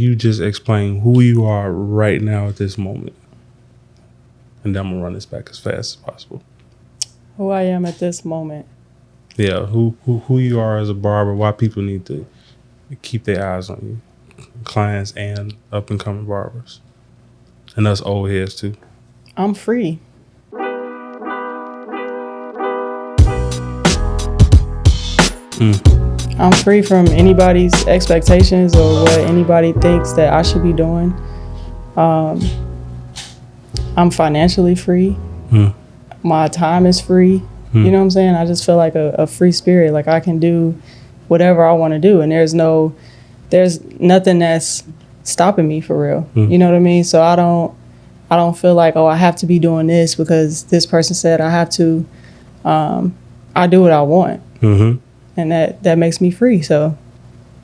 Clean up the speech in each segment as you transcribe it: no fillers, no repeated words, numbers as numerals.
You just explain who you are right now at this moment. And then I'm going to run this back as fast as possible. Who I am at this moment. Yeah, who you are as a barber, why people need to keep their eyes on you. Clients and up-and-coming barbers. And us old heads, too. I'm free. I'm free from anybody's expectations or what anybody thinks that I should be doing. I'm financially free. My time is free. You know what I'm saying? I just feel like a free spirit. Like I can do whatever I want to do, and there's nothing that's stopping me for real. You know what I mean? So I don't feel like, oh, I have to be doing this because this person said I have to. I do what I want, and that makes me free. So,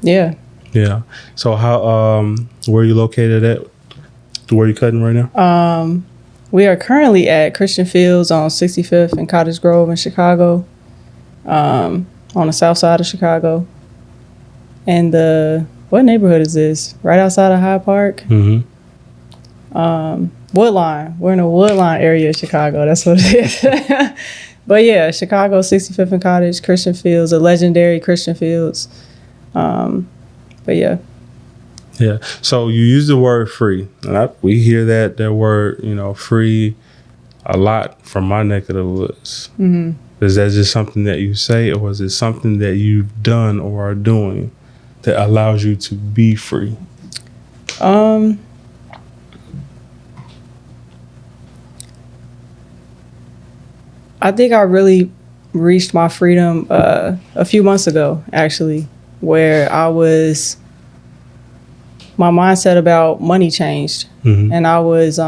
yeah. Yeah. So how where are you located at? Where are you cutting right now? We are currently at Christian Fields on 65th and Cottage Grove in Chicago, on the south side of Chicago. And what neighborhood is this? Right outside of Hyde Park? Woodline. We're in the Woodline area of Chicago. That's what it is. But yeah, Chicago, 65th and Cottage, Christian Fields, a legendary Christian Fields. But yeah. Yeah. So you use the word free. And we hear that word, free a lot from my neck of the woods. Is that just something that you say, or is it something that you've done or are doing that allows you to be free? I think I really reached my freedom a few months ago, actually, where my mindset about money changed, and I was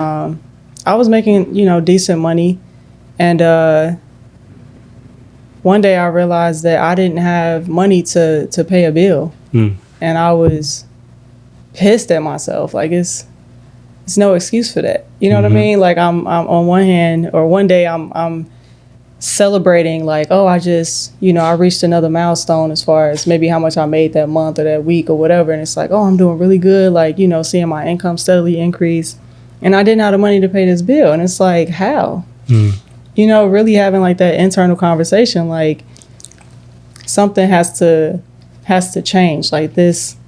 making decent money, and one day I realized that I didn't have money to pay a bill, and I was pissed at myself. Like it's no excuse for that. You know what I mean? Like I'm on one hand, or one day I'm celebrating like, oh, I just, I reached another milestone as far as maybe how much I made that month or that week or whatever. And it's like, oh, I'm doing really good. Like, seeing my income steadily increase. And I didn't have the money to pay this bill. And it's like, how? Really having like that internal conversation, like something has to change. Like this,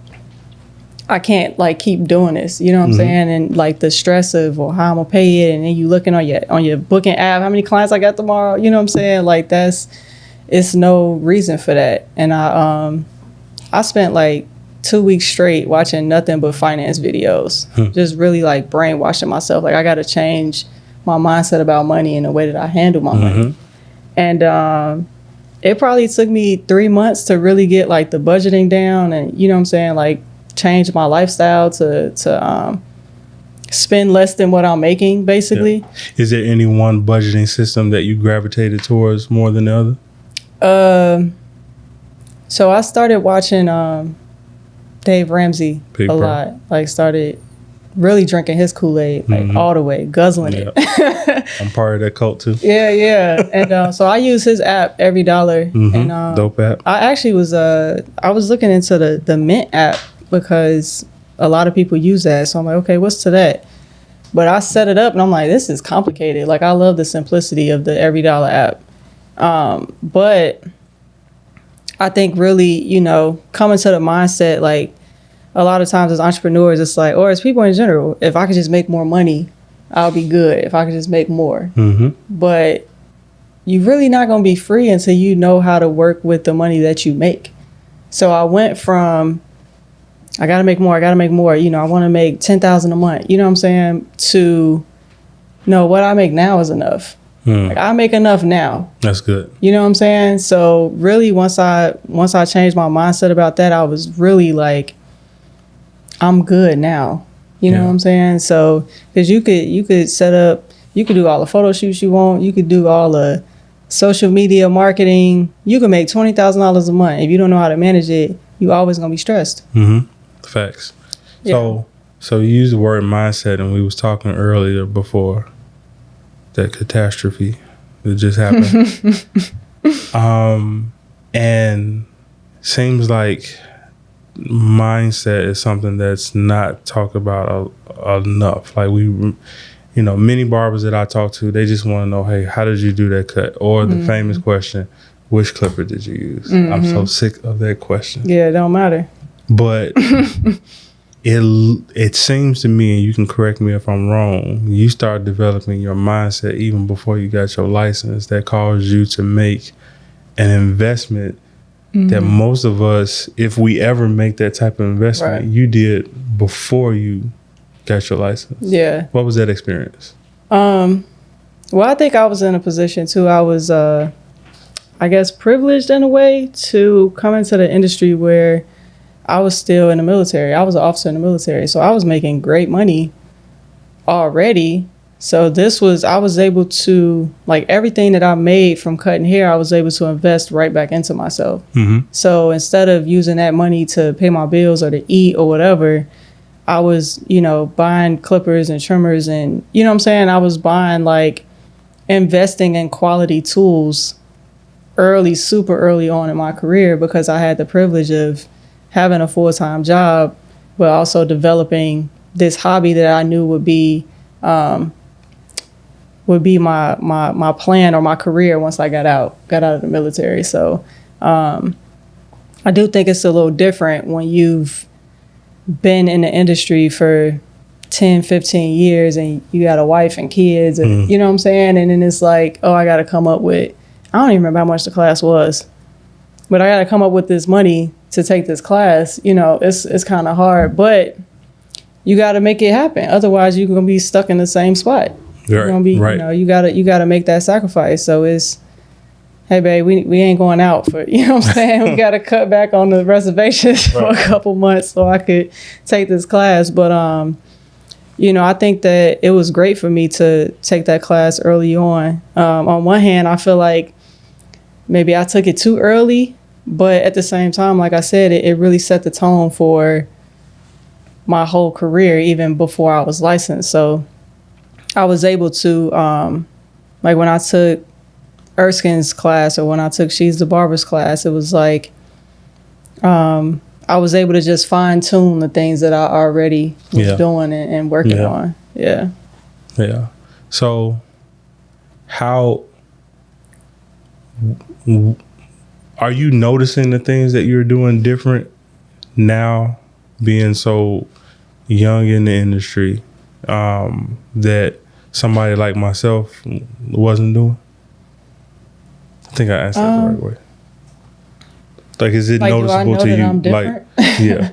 I can't like keep doing this, you know what I'm saying? And like the stress of, well, how I'm gonna pay it, and then you looking on your booking app, how many clients I got tomorrow, you know what I'm saying? Like it's no reason for that. And I spent like 2 weeks straight watching nothing but finance videos, just really like brainwashing myself. Like I gotta change my mindset about money and the way that I handle my money. And it probably took me 3 months to really get like the budgeting down, and you know what I'm saying, like change my lifestyle to spend less than what I'm making, basically. Yeah. Is there any one budgeting system that you gravitated towards more than the other? So I started watching Dave Ramsey a lot. Like started really drinking his Kool-Aid, like all the way, guzzling it. I'm part of that cult too. Yeah. And so I use his app, Every Dollar. And dope app. I actually was looking into the Mint app, because a lot of people use that. So I'm like, okay, what's to that? But I set it up and I'm like, this is complicated. Like I love the simplicity of the Every Dollar app. But I think really, coming to the mindset, like a lot of times as entrepreneurs, it's like, or as people in general, if I could just make more money, I'll be good. If I could just make more. But you're really not going to be free until you know how to work with the money that you make. So I went from, I got to make more. I want to make $10,000 a month, you know what I'm saying? To, no, what I make now is enough. Like I make enough now. That's good. You know what I'm saying? So really once I changed my mindset about that, I was really like, I'm good now. You know what I'm saying? So, cause you could set up, you could do all the photo shoots you want. You could do all the social media marketing. You can make $20,000 a month. If you don't know how to manage it, you always going to be stressed. Facts. Yeah. So you use the word mindset, and we was talking earlier before that catastrophe that just happened. And seems like mindset is something that's not talked about enough. Like many barbers that I talk to, they just want to know, hey, how did you do that cut? Or the famous question, which clipper did you use? I'm so sick of that question. Yeah, it don't matter. But it seems to me, and you can correct me if I'm wrong, you start developing your mindset even before you got your license that caused you to make an investment that most of us, if we ever make that type of investment, you did before you got your license. Yeah. What was that experience? Well, I think I was in a position too. I was, I guess, privileged in a way to come into the industry where I was still in the military. I was an officer in the military, so I was making great money already. So I was able to, like, everything that I made from cutting hair, I was able to invest right back into myself. So instead of using that money to pay my bills or to eat or whatever, I was, buying clippers and trimmers and, you know what I'm saying? I was buying, like, investing in quality tools super early on in my career because I had the privilege of having a full-time job, but also developing this hobby that I knew would be my plan or my career once I got out of the military. So I do think it's a little different when you've been in the industry for 10, 15 years and you got a wife and kids and you know what I'm saying? And then it's like, oh, I got to come up with, I don't even remember how much the class was, but I got to come up with this money to take this class. It's kind of hard, but you got to make it happen. Otherwise, you're going to be stuck in the same spot. You're going to be, you got to make that sacrifice. So it's, hey, babe, we ain't going out for, you know what I'm saying? We got to cut back on the reservations for a couple months so I could take this class. But, I think that it was great for me to take that class early on. On one hand, I feel like maybe I took it too early, but at the same time, like I said, it really set the tone for my whole career, even before I was licensed. So I was able to, like when I took Erskine's class or when I took She's the Barber's class, it was like I was able to just fine tune the things that I already was doing and working on. Yeah. Yeah. So how are you noticing the things that you're doing different now, being so young in the industry, that somebody like myself wasn't doing? I think I answered it the right way. Like, is it noticeable to you? Like, yeah.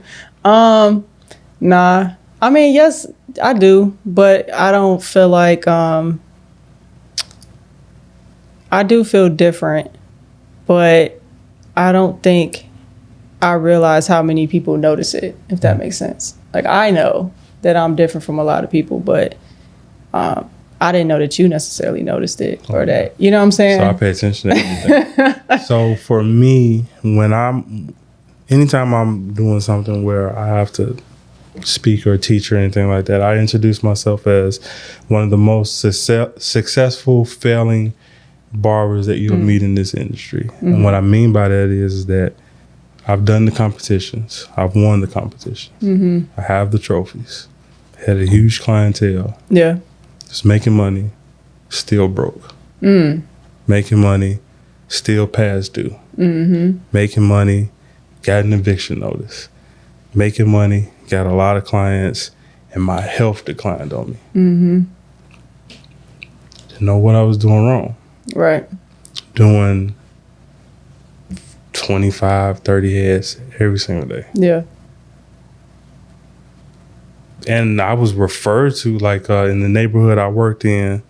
Nah. I mean, yes, I do, but I don't feel like I do feel different, but I don't think I realize how many people notice it, if that makes sense. Like, I know that I'm different from a lot of people, but I didn't know that you necessarily noticed it or that, you know what I'm saying? So I pay attention to everything. So for me, anytime I'm doing something where I have to speak or teach or anything like that, I introduce myself as one of the most successful failing barbers that you'll meet in this industry. And what I mean by that is that I've done the competitions. I've won the competitions. I have the trophies. Had a huge clientele. Yeah. Just making money, still broke. Making money, still past due. Making money, got an eviction notice. Making money, got a lot of clients, and my health declined on me. Didn't know what I was doing wrong. Right. Doing 25, 30 heads every single day. Yeah. And I was referred to, like, in the neighborhood I worked in,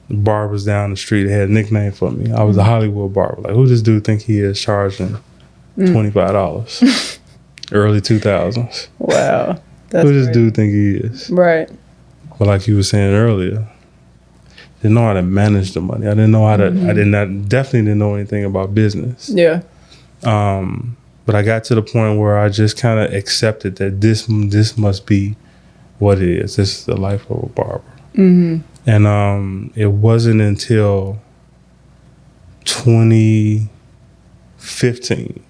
the barbers down the street had a nickname for me. I was a Hollywood barber. Like, who this dude think he is charging $25? Early 2000s. Wow. Who this dude think he is? Right. But like you were saying earlier, didn't know how to manage the money. I didn't know how to, definitely didn't know anything about business. Yeah. But I got to the point where I just kind of accepted that this must be what it is. This is the life of a barber. And it wasn't until 2015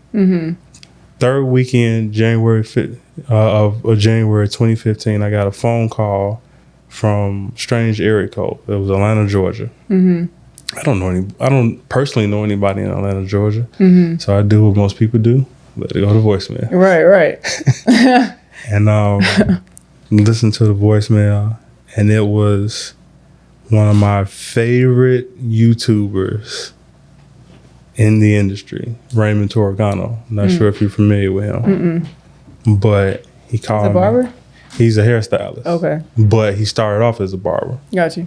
that third weekend, January 5th, of January 2015, I got a phone call from strange area code. It was Atlanta, Georgia. Mm-hmm. I don't personally know anybody in Atlanta, Georgia. Mm-hmm. So I do what most people do, let it go to voicemail. Right. And listen to the voicemail, and it was one of my favorite YouTubers in the industry, Raymond Torigano. I'm not sure if you're familiar with him. But he called me. He's a barber? He's a hairstylist. Okay. But he started off as a barber. Got you.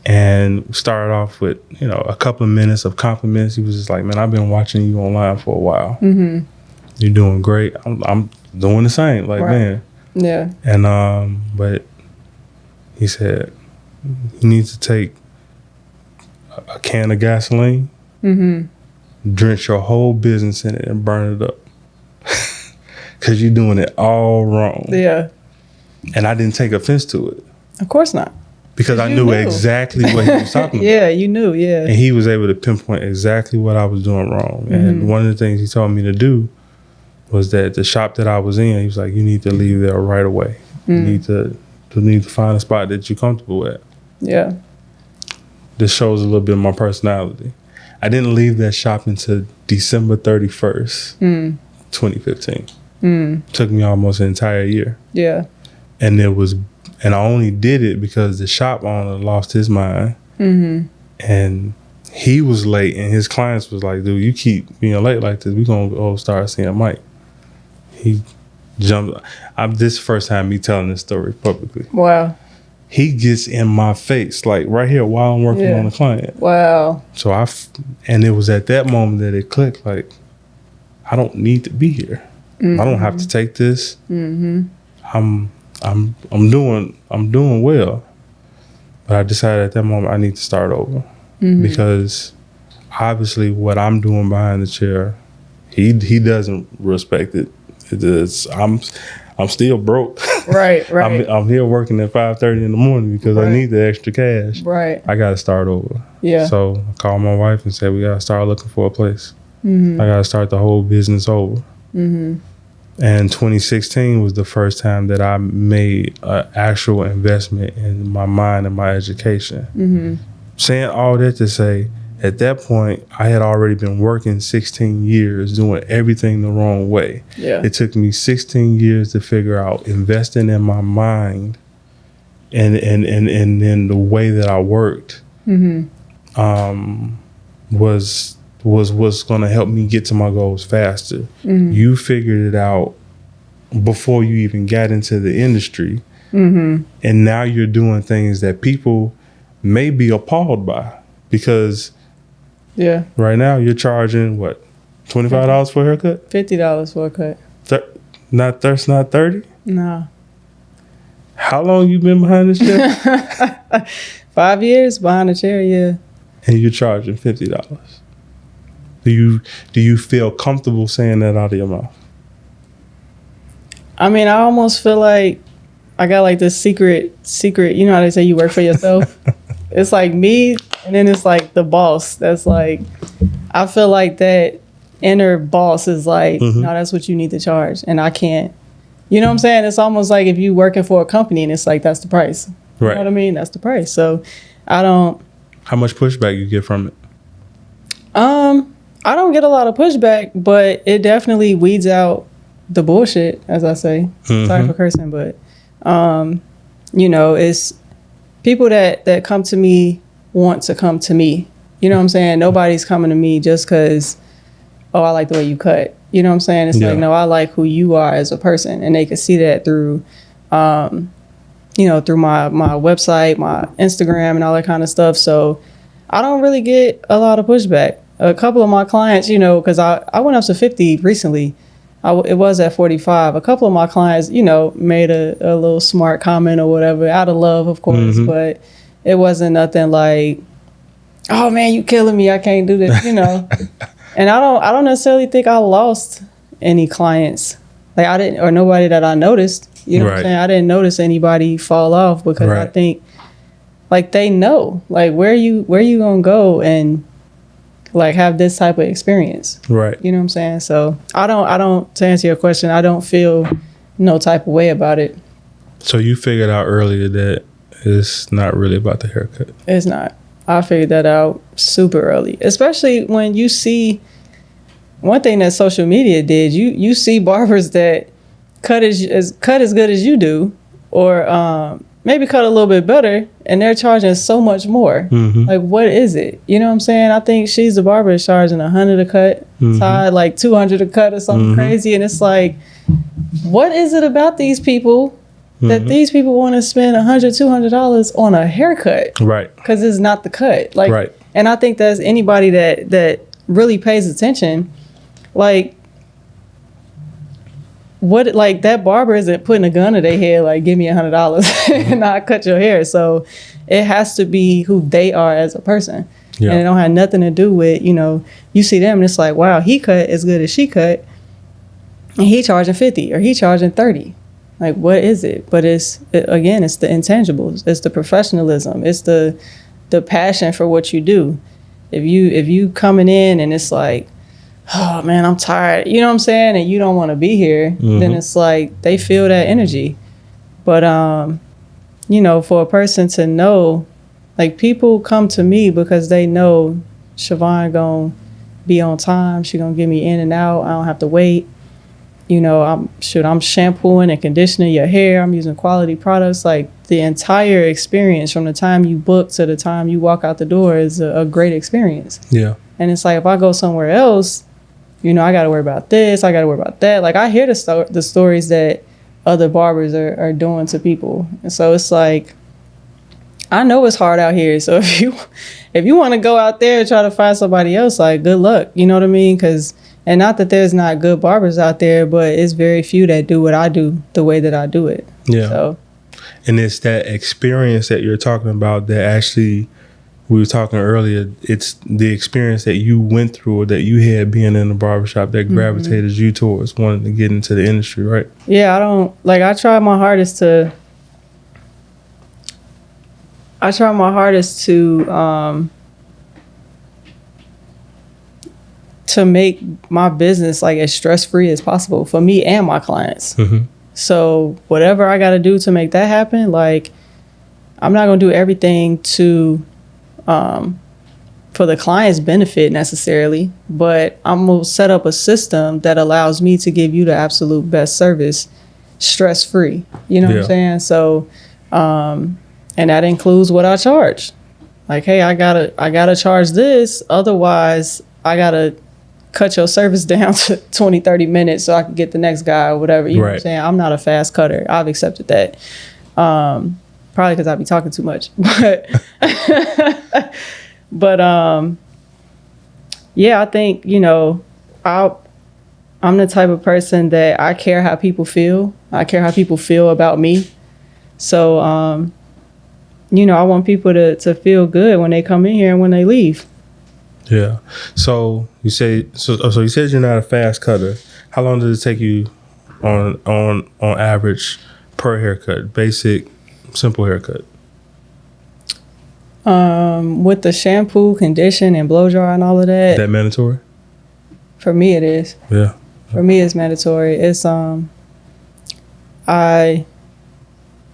And started off with, a couple of minutes of compliments. He was just like, man, I've been watching you online for a while. Mm-hmm. You're doing great. I'm doing the same. Like, man. Yeah. And, but he said, you need to take a can of gasoline, drench your whole business in it and burn it up. Because you're doing it all wrong. Yeah. And I didn't take offense to it. Of course not. Because I knew exactly what he was talking about. Yeah, you knew, yeah. And he was able to pinpoint exactly what I was doing wrong. Mm-hmm. And one of the things he told me to do was that the shop that I was in, he was like, you need to leave there right away. You need to find a spot that you're comfortable at. Yeah. This shows a little bit of my personality. I didn't leave that shop until December 31st, 2015. Took me almost an entire year. Yeah. And I only did it because the shop owner lost his mind. Mm-hmm. And he was late, and his clients was like, dude, you keep being late like this, we're going to go start seeing Mike. He jumped. This is the first time me telling this story publicly. Wow. He gets in my face, like right here while I'm working on the client. Wow. So and it was at that moment that it clicked, like, I don't need to be here. Mm-hmm. I don't have to take this. Mm-hmm. I'm doing well. But I decided at that moment I need to start over. Mm-hmm. Because obviously what I'm doing behind the chair, he doesn't respect it. I'm still broke. Right. I'm here working at 5:30 in the morning because I need the extra cash. Right. I got to start over. Yeah. So I called my wife and said, we got to start looking for a place. Mm-hmm. I got to start the whole business over. Mm-hmm. And 2016 was the first time that I made an actual investment in my mind and my education. Mm-hmm. Saying all that to say, at that point, I had already been working 16 years doing everything the wrong way. Yeah. It took me 16 years to figure out investing in my mind and in the way that I worked was going to help me get to my goals faster. Mm-hmm. You figured it out before you even got into the industry. Mm-hmm. And now you're doing things that people may be appalled by because right now you're charging what, $25 for a haircut? $50 for a cut. Not 30? No. How long you been behind this chair? 5 years behind the chair, yeah. And you're charging $50. Do you feel comfortable saying that out of your mouth? I mean, I almost feel like I got like this secret, you know how they say you work for yourself? It's like me, and then it's like the boss. That's like, I feel like that inner boss is like, no, that's what you need to charge. And I can't, you know what I'm saying? It's almost like if you working for a company and it's like, that's the price. Right. You know what I mean? That's the price. So I don't. How much pushback you get from it? I don't get a lot of pushback, but it definitely weeds out the bullshit, as I say. Sorry for cursing, but, it's people that come to me want to come to me. You know what I'm saying? Nobody's coming to me just because, I like the way you cut. You know what I'm saying? It's like, no, I like who you are as a person. And they can see that through, through my website, my Instagram and all that kind of stuff. So I don't really get a lot of pushback. A couple of my clients, because I went up to 50 recently. It was at 45. A couple of my clients, made a little smart comment or whatever, out of love, of course, but it wasn't nothing like, oh man, you killing me, I can't do this, And I don't necessarily think I lost any clients. Like I didn't, or nobody that I noticed, what I'm saying? I didn't notice anybody fall off because I think like they know, like where you gonna go and like have this type of experience. Right. You know what I'm saying? So I don't, to answer your question, I don't feel no type of way about it. So you figured out earlier that it's not really about the haircut. It's not. I figured that out super early, especially when you see one thing that social media did. You see barbers that cut as good as you do, or maybe cut a little bit better, and they're charging so much more. Mm-hmm. Like, what is it? You know what I'm saying? I think She's the Barber is charging $100 a cut, Todd like $200 a cut or something crazy, and it's like, what is it about these people that these people want to spend $100-$200 on a haircut? Right. Because it's not the cut. Like, right. And I think that's anybody that really pays attention. Like, what, like, that barber isn't putting a gun to their head like, give me $100 and I'll cut your hair. So it has to be who they are as a person. Yeah. And it don't have nothing to do with, you know, you see them and it's like, wow, he cut as good as she cut, and he charging 50 or he charging 30. Like, what is it? But again, it's the intangibles. It's the professionalism. It's the passion for what you do. If you coming in and it's like, oh man, I'm tired, you know what I'm saying, and you don't want to be here, then it's like they feel that energy. But you know, for a person to know, like, people come to me because they know Shavonne gonna be on time. She gonna get me in and out. I don't have to wait. You know, I'm shampooing and conditioning your hair. I'm using quality products. Like, the entire experience from the time you book to the time you walk out the door is a great experience. Yeah. And it's like, if I go somewhere else, you know, I got to worry about this. I got to worry about that. Like, I hear the stories that other barbers are doing to people. And so it's like, I know it's hard out here. So if you want to go out there and try to find somebody else, like, good luck. You know what I mean? And not that there's not good barbers out there, but it's very few that do what I do the way that I do it. Yeah. So, and it's that experience that you're talking about that actually, we were talking earlier, it's the experience that you went through or that you had being in the barbershop that gravitated you towards wanting to get into the industry, right? Yeah, I try my hardest to make my business like as stress-free as possible for me and my clients. So whatever I got to do to make that happen, like, I'm not going to do everything for the client's benefit necessarily, but I'm going to set up a system that allows me to give you the absolute best service stress-free. You know what I'm saying? So, and that includes what I charge. Like, hey, I gotta charge this, otherwise I gotta cut your service down to 20, 30 minutes so I can get the next guy or whatever. You know what I'm saying? I'm not a fast cutter. I've accepted that. Probably because I be talking too much. But yeah, I think, you know, I'm the type of person that I care how people feel. I care how people feel about me. So, you know, I want people to feel good when they come in here and when they leave. Yeah. So you said you're not a fast cutter. How long does it take you on average per haircut? Basic, simple haircut. With the shampoo, condition, and blow dry and all of that. That mandatory? For me, it is. Yeah. For me, it's mandatory. It's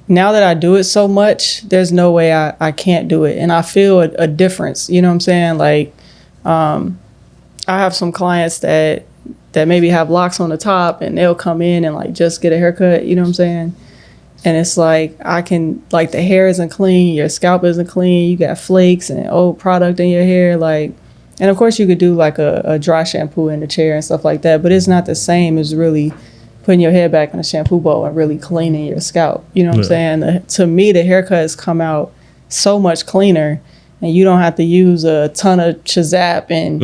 now that I do it so much, there's no way I can't do it, and I feel a difference. You know what I'm saying? Like, I have some clients that maybe have locks on the top, and they'll come in and like just get a haircut. You know what I'm saying? And it's like, like, the hair isn't clean, your scalp isn't clean, you got flakes and old product in your hair, like, and of course you could do like a dry shampoo in the chair and stuff like that, but it's not the same as really putting your hair back in a shampoo bowl and really cleaning your scalp. You know what I'm saying? To me, the haircuts come out so much cleaner, and you don't have to use a ton of Chazap and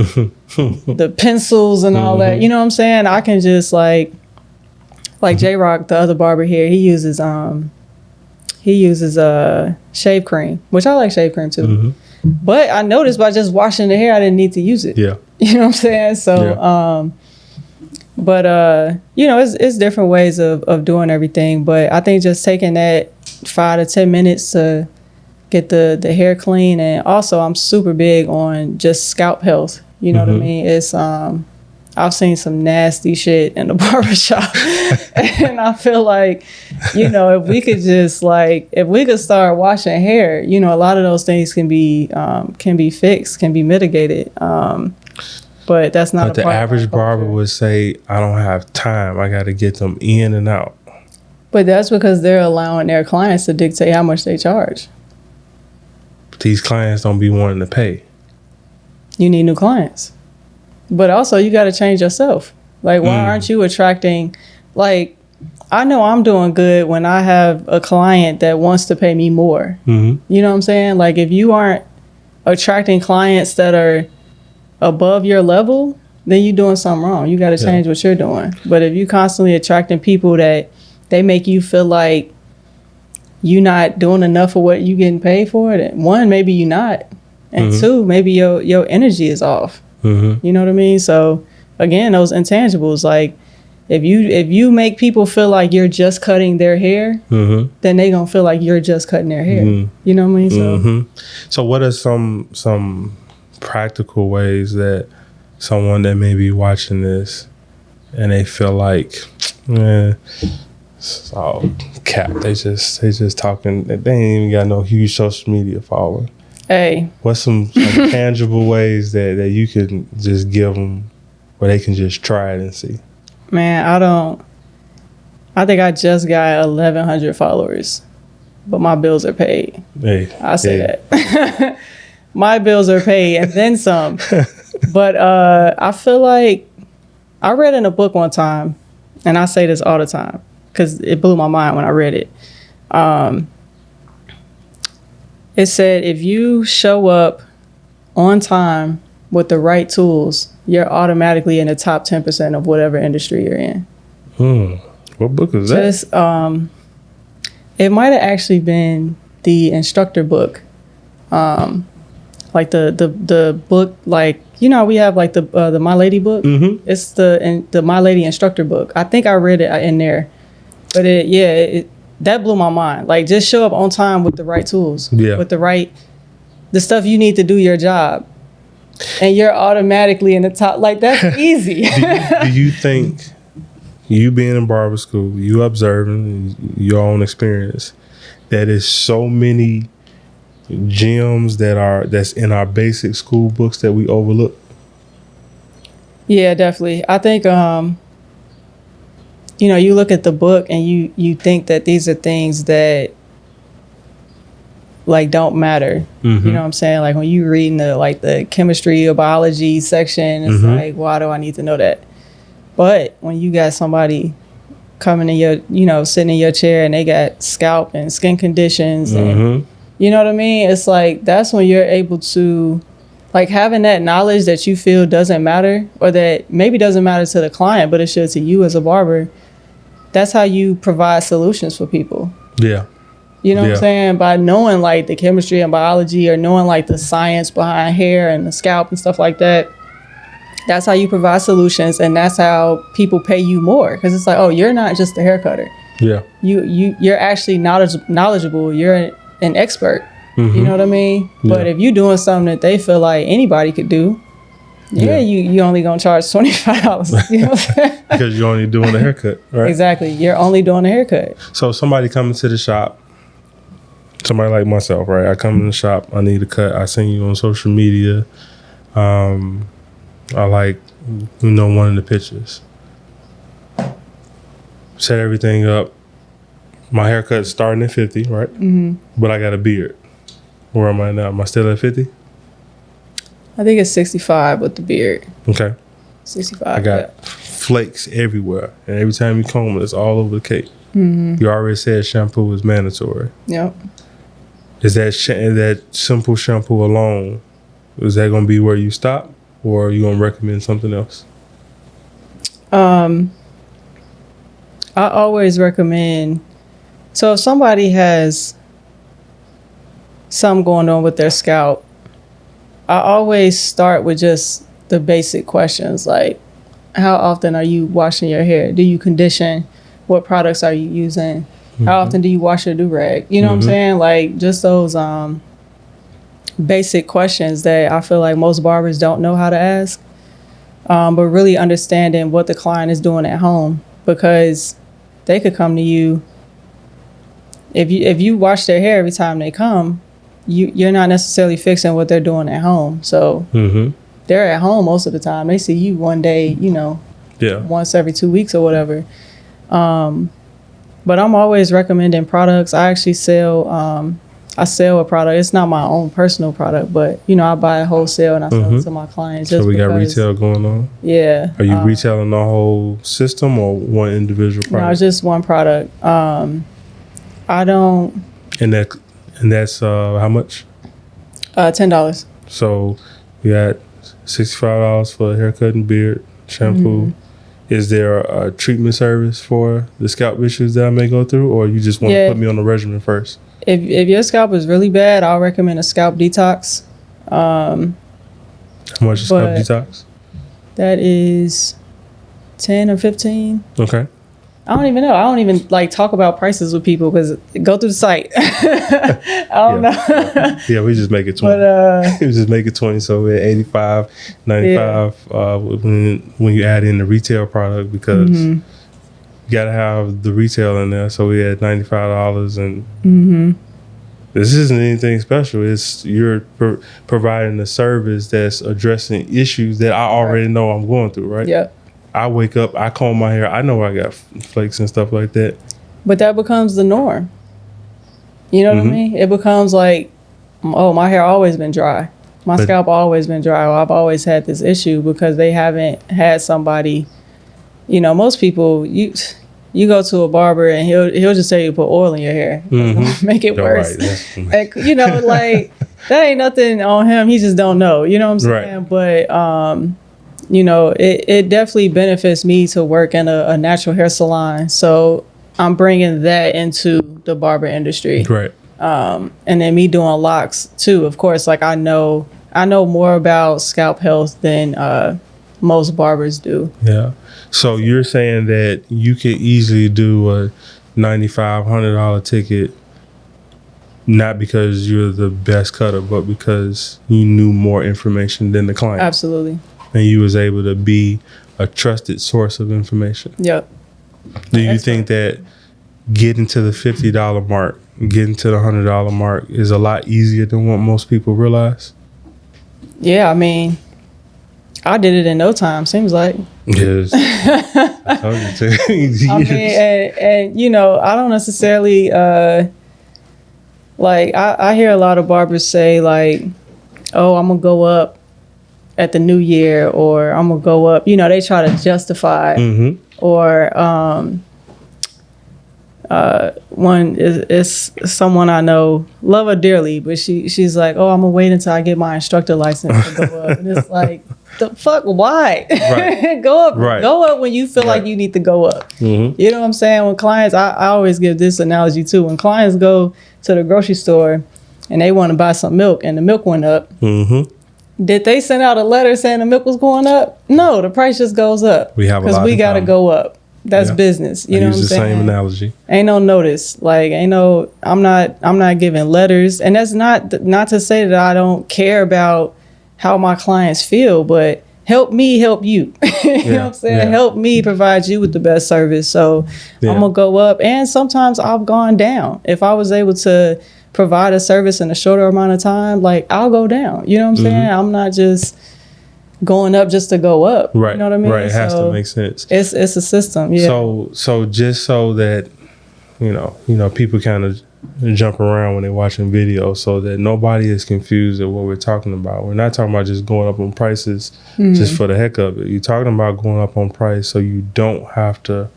the pencils and all that. You know what I'm saying? I can just like J-Rock, the other barber here, he uses shave cream, which I like shave cream too. But I noticed by just washing the hair, I didn't need to use it. Yeah. You know what I'm saying? So, but you know, it's different ways of doing everything. But I think just taking that 5 to 10 minutes to get the hair clean, and also I'm super big on just scalp health. You know what I mean? It's I've seen some nasty shit in the barbershop. And I feel like, you know, if we could just like, if we could start washing hair, you know, a lot of those things can be fixed, can be mitigated. But that's not. But the average barber would say, I don't have time. I got to get them in and out. But that's because they're allowing their clients to dictate how much they charge. But these clients don't be wanting to pay. You need new clients. But also, you got to change yourself. Like, why aren't you attracting, like, I know I'm doing good when I have a client that wants to pay me more. You know what I'm saying? Like, if you aren't attracting clients that are above your level, then you're doing something wrong. You got to change what you're doing. But if you constantly attracting people that they make you feel like you're not doing enough of what you getting paid for, then one, maybe you're not. And two, maybe your energy is off. You know what I mean? So again, those intangibles, like if you make people feel like you're just cutting their hair, then they gonna feel like you're just cutting their hair. You know what I mean? So what are some practical ways that someone that may be watching this and they feel like, it's all cap. They just talking. They ain't even got no huge social media following. Hey, what's some tangible ways that you can just give them where they can just try it and see? Man, I think I just got 1,100 followers, but my bills are paid. Hey, I say that. My bills are paid and then some. But I feel like I read in a book one time, and I say this all the time because it blew my mind when I read it. It said, if you show up on time with the right tools, you're automatically in the top 10% of whatever industry you're in. What book is that? Just, it might have actually been the instructor book. Like the book, like, you know, we have like the My Lady book. It's the My Lady instructor book. I think I read it in there. But that blew my mind. Like, just show up on time with the right tools. With the stuff you need to do your job. And you're automatically in the top. Like, that's easy. Do you think, you being in barber school, you observing your own experience, that is so many gems that's in our basic school books that we overlook? Yeah, definitely. I think you know, you look at the book and you think that these are things that like don't matter. You know what I'm saying? Like when you reading the chemistry or biology section, it's like, why do I need to know that? But when you got somebody coming in your, you know, sitting in your chair and they got scalp and skin conditions and you know what I mean? It's like, that's when you're able to, like, having that knowledge that you feel doesn't matter, or that maybe doesn't matter to the client, but it should to you as a barber. That's how you provide solutions for people. Yeah. You know what I'm saying? By knowing like the chemistry and biology, or knowing like the science behind hair and the scalp and stuff like that. That's how you provide solutions, and that's how people pay you more. Because it's like, oh, you're not just a hair cutter. Yeah. You're actually knowledgeable. You're an expert. You know what I mean? But if you're doing something that they feel like anybody could do, you only gonna charge $25. You know what I'm saying? Because you're only doing a haircut, right? Exactly. You're only doing a haircut. So somebody coming to the shop, somebody like myself, right? I come in the shop, I need a cut. I seen you on social media. I like, you know, one of the pictures. Set everything up. My haircut's starting at 50, right? But I got a beard. Where am I now? Am I still at 50? I think it's 65 with the beard. Okay. 65. I got flakes everywhere. And every time you comb it, it's all over the cake. You already said shampoo is mandatory. Yep. Is that simple shampoo alone, is that going to be where you stop? Or are you going to recommend something else? I always recommend, so if somebody has something going on with their scalp, I always start with just the basic questions, like how often are you washing your hair? Do you condition? What products are you using? How often do you wash your do-rag? You know what I'm saying? Like just those basic questions that I feel like most barbers don't know how to ask. But really understanding what the client is doing at home, because they could come to you. If you wash their hair every time they come, you're not necessarily fixing what they're doing at home. So they're at home most of the time. They see you one day, once every 2 weeks or whatever. But I'm always recommending products. I actually sell a product. It's not my own personal product, but I buy a wholesale and I sell it to my clients. So we got retail going on? Yeah. Are you retailing the whole system or one individual product? No, it's just one product. I don't. And that's how much? $10. So you got $65 for a haircut and beard, shampoo. Is there a treatment service for the scalp issues that I may go through, or you just want to put me on the regimen first? If your scalp is really bad, I'll recommend a scalp detox. How much is scalp detox? That is 10 or 15. Okay. I don't even know. I don't even talk about prices with people because go through the site. I don't know. Yeah, we just make it 20. But, we just make it 20. So we're 85, 95 when you add in the retail product, because you got to have the retail in there. So we had $95 and this isn't anything special. It's you're providing a service that's addressing issues that I already know I'm going through, right? Yep. I wake up, I comb my hair. I know I got flakes and stuff like that. But that becomes the norm. You know what I mean? It becomes like, oh, my hair always been dry. My scalp always been dry. Well, I've always had this issue because they haven't had somebody. Most people, you go to a barber and he'll just tell you to put oil in your hair, make it worse. Right. That ain't nothing on him. He just don't know. You know what I'm saying? Right. But it definitely benefits me to work in a natural hair salon. So I'm bringing that into the barber industry. Right. And then me doing locks too. Of course, I know more about scalp health than most barbers do. Yeah. So you're saying that you could easily do a $95, $100 ticket, not because you're the best cutter, but because you knew more information than the client. Absolutely. And you was able to be a trusted source of information. Yep. Do you think that getting to the $50 mark, getting to the $100 mark is a lot easier than what most people realize? Yeah, I mean, I did it in no time, seems like. Yes. I told you to. I mean, and I don't necessarily, I hear a lot of barbers say oh, I'm going to go up at the new year, or I'm gonna go up. They try to justify, or one is someone I know, love her dearly, but she's like, oh, I'm gonna wait until I get my instructor license to go up. And it's like, the fuck, why? Right. Go up, go up when you feel like you need to go up. You know what I'm saying? When clients, I always give this analogy too. When clients go to the grocery store and they want to buy some milk and the milk went up. Did they send out a letter saying the milk was going up? No, the price just goes up. We have a lot because we got to go up. That's business. You know what I'm saying? Use the same analogy. Ain't no notice. I'm not giving letters, and that's not to say that I don't care about how my clients feel, but help me help you. You know what I'm saying? Help me provide you with the best service. So I'm gonna go up, and sometimes I've gone down. If I was able to provide a service in a shorter amount of time, I'll go down. You know what I'm saying? I'm not just going up just to go up. Right. You know what I mean? Right. It has to make sense. It's a system. Yeah. So just so that, people kind of jump around when they're watching videos, so that nobody is confused at what we're talking about. We're not talking about just going up on prices just for the heck of it. You're talking about going up on price so you don't have to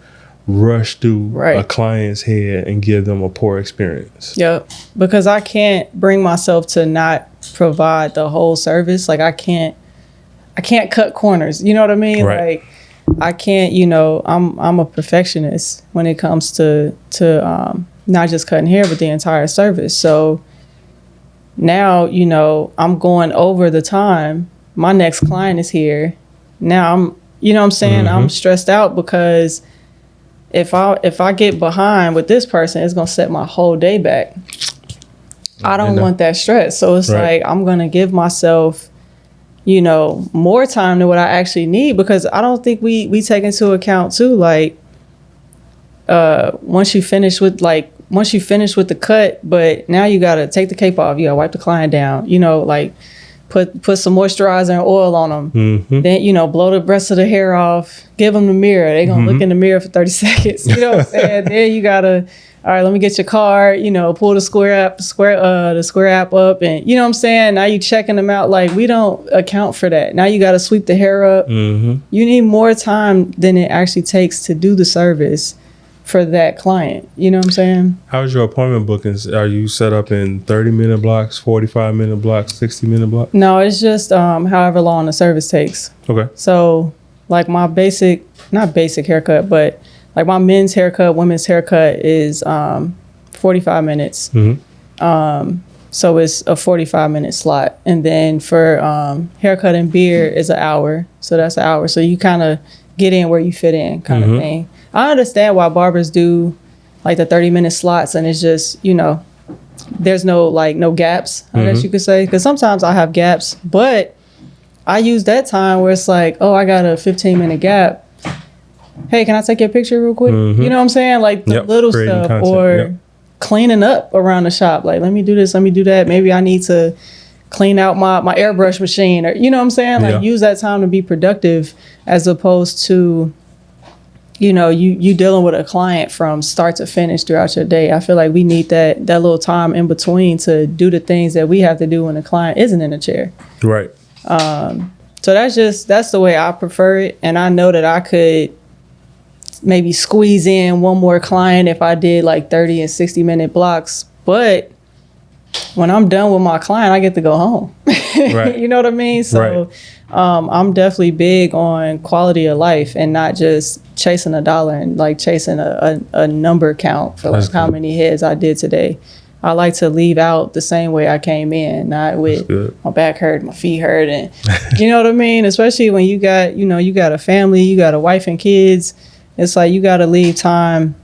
rush through a client's head and give them a poor experience. Yep. Because I can't bring myself to not provide the whole service. I can't cut corners. You know what I mean? Right. I can't, I'm a perfectionist when it comes to not just cutting hair, but the entire service. So now, I'm going over the time. My next client is here. Now I'm, what I'm saying? I'm stressed out because if I get behind with this person, it's going to set my whole day back. I don't want that stress. So it's like, I'm going to give myself, you know, more time than what I actually need, because I don't think we take into account too, like, once you finish with the cut, but now you got to take the cape off, you got to wipe the client down, you know, like put some moisturizer and oil on them. Mm-hmm. Then, you know, blow the rest of the hair off, give them the mirror. They're going to look in the mirror for 30 seconds. You know what I'm saying? Then you got to, all right, let me get your card, you know, pull the Square app up, and you know what I'm saying? Now you checking them out. Like, we don't account for that. Now you got to sweep the hair up. Mm-hmm. You need more time than it actually takes to do the service for that client. You know what I'm saying? How's your appointment bookings? Are you set up in 30-minute blocks, 45-minute blocks, 60-minute blocks? No, it's just however long the service takes. Okay. So like my not basic haircut, but like my men's haircut, women's haircut is 45 minutes. Mm-hmm. So it's a 45-minute slot. And then for haircut and beard is an hour. So that's an hour. So you kind of get in where you fit in kind of thing. I understand why barbers do like the 30-minute slots, and it's just, you know, there's no gaps, I guess you could say. Because sometimes I have gaps, but I use that time where it's like, oh, I got a 15-minute gap. Hey, can I take your picture real quick? Mm-hmm. You know what I'm saying? Like the little stuff, content, or cleaning up around the shop. Like, let me do this, let me do that. Maybe I need to clean out my airbrush machine, or, you know what I'm saying? Like, use that time to be productive, as opposed to, you know, you dealing with a client from start to finish throughout your day. I feel like we need that little time in between to do the things that we have to do when the client isn't in a chair. Right. So that's the way I prefer it. And I know that I could maybe squeeze in one more client if I did like 30 and 60-minute blocks. But when I'm done with my client, I get to go home. Right. You know what I mean? So I'm definitely big on quality of life and not just chasing a dollar and like chasing a number count for like how many heads I did today. I like to leave out the same way I came in, not with my back hurt, my feet hurt, and you know what I mean? Especially when you got a family, you got a wife and kids. It's like you got to leave time.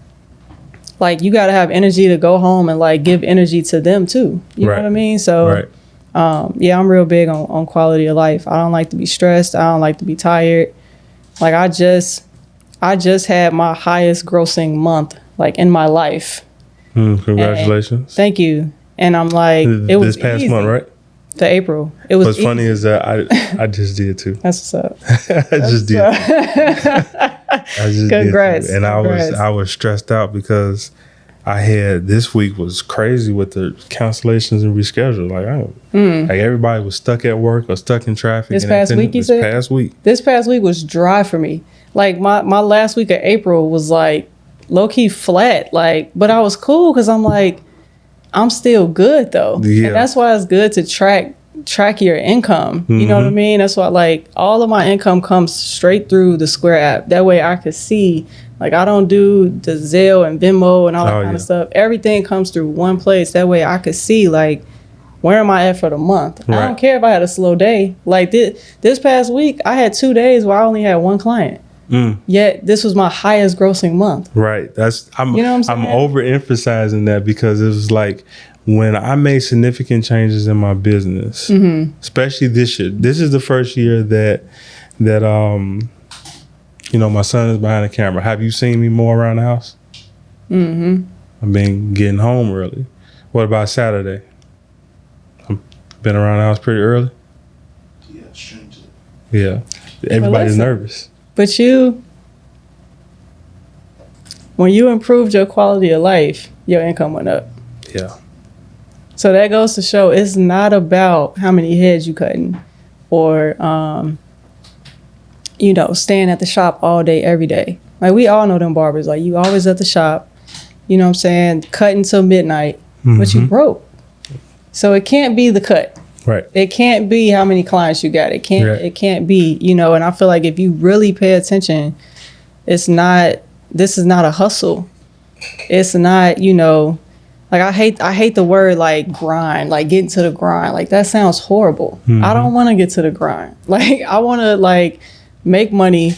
Like, you got to have energy to go home and like give energy to them too. You know what I mean? So, I'm real big on quality of life. I don't like to be stressed. I don't like to be tired. Like, I just had my highest grossing month like in my life. Congratulations. And thank you. And I'm like, it was this past easy. month, right? To April. It was What's funny is that I just did too. That's what's up. I just did. Congrats. And I was stressed out because I had, this week was crazy with the cancellations and reschedule. Like everybody was stuck at work or stuck in traffic. This past week, you said? This past week was dry for me. Like my last week of April was like low key flat. Like, but I was cool because I'm like, I'm still good though. Yeah. And that's why it's good to track your income. You know what I mean? That's why like all of my income comes straight through the Square app. That way I could see, like, I don't do the Zelle and Venmo and all that kind of stuff. Everything comes through one place. That way I could see like, where am I at for the month? Right. I don't care if I had a slow day. Like this past week, I had 2 days where I only had one client. Yet this was my highest grossing month. Right. I'm overemphasizing that because it was like when I made significant changes in my business, especially this year. This is the first year that you know, my son is behind the camera. Have you seen me more around the house? I've been getting home early. What about Saturday? I've been around the house pretty early. Yeah, strangely. Yeah. Everybody's nervous. But when you improved your quality of life, your income went up. Yeah. So that goes to show it's not about how many heads you cutting or, you know, staying at the shop all day, every day. Like, we all know them barbers. Like, you always at the shop, you know what I'm saying, cutting till midnight, but you broke. So it can't be the cut. Right. It can't be how many clients you got. It can't be, you know, and I feel like if you really pay attention, this is not a hustle. It's not, you know, like I hate the word like grind, like getting to the grind. Like, that sounds horrible. I don't want to get to the grind. Like, I want to like make money,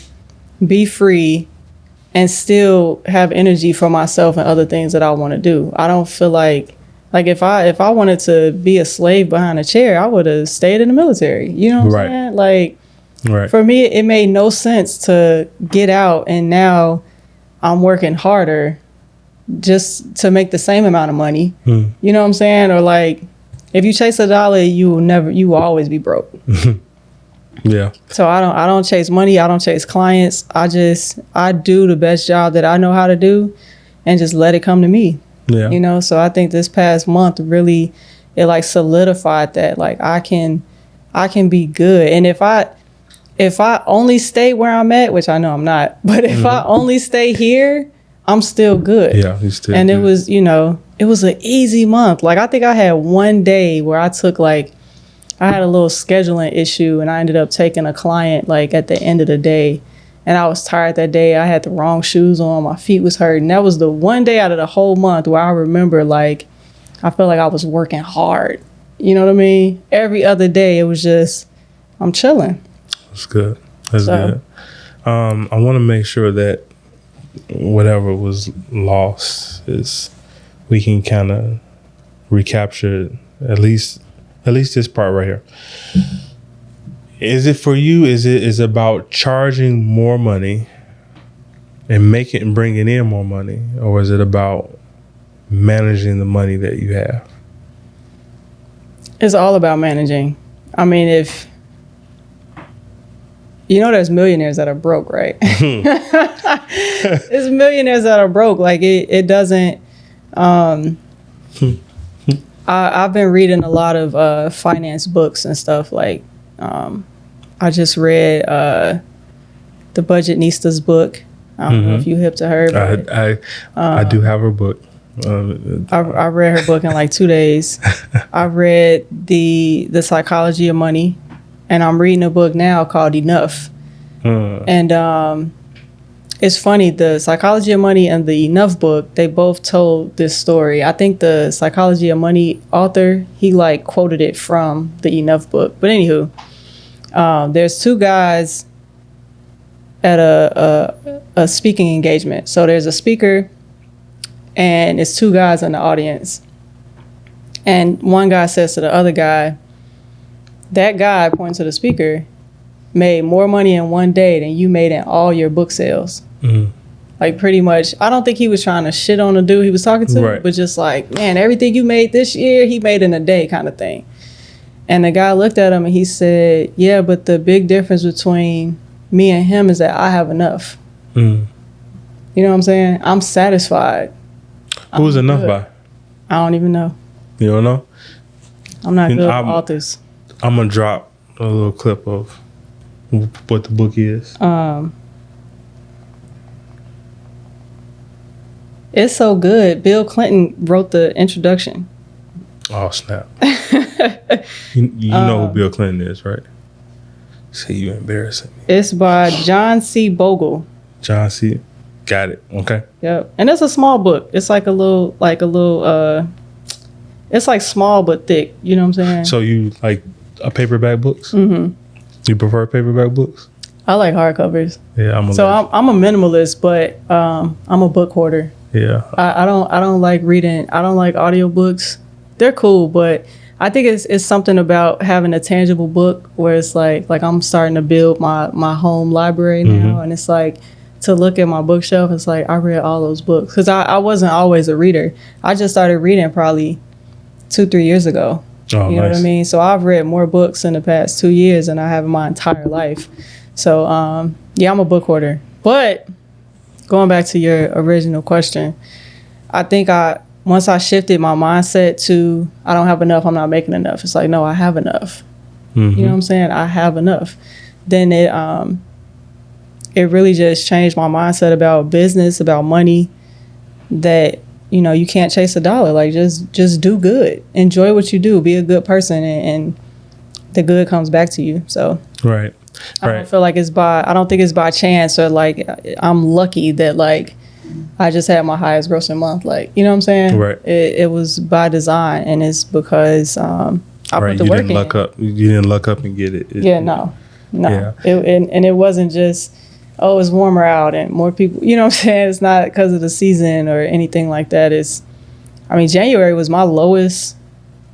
be free, and still have energy for myself and other things that I want to do. I don't feel like Like if I wanted to be a slave behind a chair, I would have stayed in the military. You know what I'm saying? Like, for me, it made no sense to get out and now I'm working harder just to make the same amount of money. You know what I'm saying? Or like, if you chase a dollar, you will always be broke. Yeah. So I don't chase money. I don't chase clients. I do the best job that I know how to do and just let it come to me. Yeah. You know, so I think this past month really, it like solidified that like I can be good. And if I only stay where I'm at, which I know I'm not, but if I only stay here, I'm still good. Yeah, you still and good. It was, it was an easy month. Like I think I had one day where I took like, I had a little scheduling issue and I ended up taking a client like at the end of the day. And I was tired that day. I had the wrong shoes on. My feet was hurting. That was the one day out of the whole month where I remember like, I felt like I was working hard. You know what I mean? Every other day it was just, I'm chilling. That's good. That's good. I want to make sure that whatever was lost is we can kind of recapture at least this part right here. Is it for you? Is it about charging more money and bringing in more money, or is it about managing the money that you have? It's all about managing. I mean, if there's millionaires that are broke, right? There's millionaires that are broke. Like it doesn't. I've been reading a lot of finance books and stuff. Like I just read the Budgetnista's book. I don't know if you hip to her. But, I do have her book. I read her book in like 2 days. I read the Psychology of Money, and I'm reading a book now called Enough. And it's funny, the Psychology of Money and the Enough book, they both told this story. I think the Psychology of Money author, he like quoted it from the Enough book. But anywho, there's two guys at a speaking engagement. So there's a speaker and it's two guys in the audience. And one guy says to the other guy, that guy, pointing to the speaker, made more money in one day than you made in all your book sales. Like pretty much, I don't think he was trying to shit on the dude he was talking to, but just like, man, everything you made this year, he made in a day kind of thing. And the guy looked at him and he said, yeah, but the big difference between me and him is that I have enough. You know what I'm saying? I'm satisfied. Who's enough by? I don't even know. You don't know? I'm not good with authors. I'm going to drop a little clip of what the book is. It's so good. Bill Clinton wrote the introduction. Oh, snap. you know who Bill Clinton is, right? See, you embarrassing me. It's by John C. Bogle. John C. Got it. Okay. Yep. And it's a small book. It's like a little, it's like small but thick. You know what I'm saying? So you like paperback books? Mm-hmm. You prefer paperback books? I like hardcovers. Yeah, I'm a minimalist, but I'm a book hoarder. Yeah. I don't like reading. I don't like audiobooks. They're cool, but I think it's something about having a tangible book where it's like I'm starting to build my home library now, and it's like to look at my bookshelf, it's like I read all those books because I wasn't always a reader. I just started reading probably 2-3 years ago. Oh, you know what I mean? So I've read more books in the past 2 years than I have in my entire life. So yeah, I'm a book hoarder. But going back to your original question, I think once I shifted my mindset to I don't have enough, I'm not making enough. It's like, no, I have enough. You know what I'm saying? I have enough. Then it really just changed my mindset about business, about money, that, you can't chase a dollar. Like just do good. Enjoy what you do. Be a good person and the good comes back to you. So right. I don't feel like I don't think it's by chance or like I'm lucky that like I just had my highest grossing month. Like, you know what I'm saying? Right. It was by design, and it's because I put the work in. You didn't luck up and get it. No. Yeah. It wasn't just, oh, it's warmer out and more people, you know what I'm saying? It's not because of the season or anything like that. I mean, January was my lowest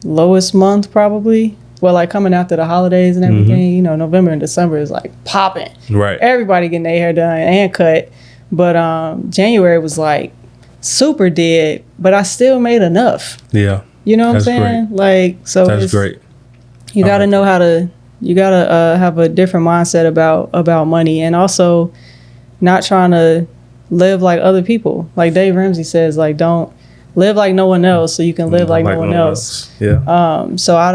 month probably. Well, like coming after the holidays and everything, you know, November and December is like popping. Right. Everybody getting their hair done and cut. But January was like super dead, but I still made enough. Yeah. You know what I'm saying? Great. Like, so that's great. You got to know how to, you got to have a different mindset about money, and also not trying to live like other people. Like Dave Ramsey says, like, don't live like no one else so you can live like no one else. Yeah. So I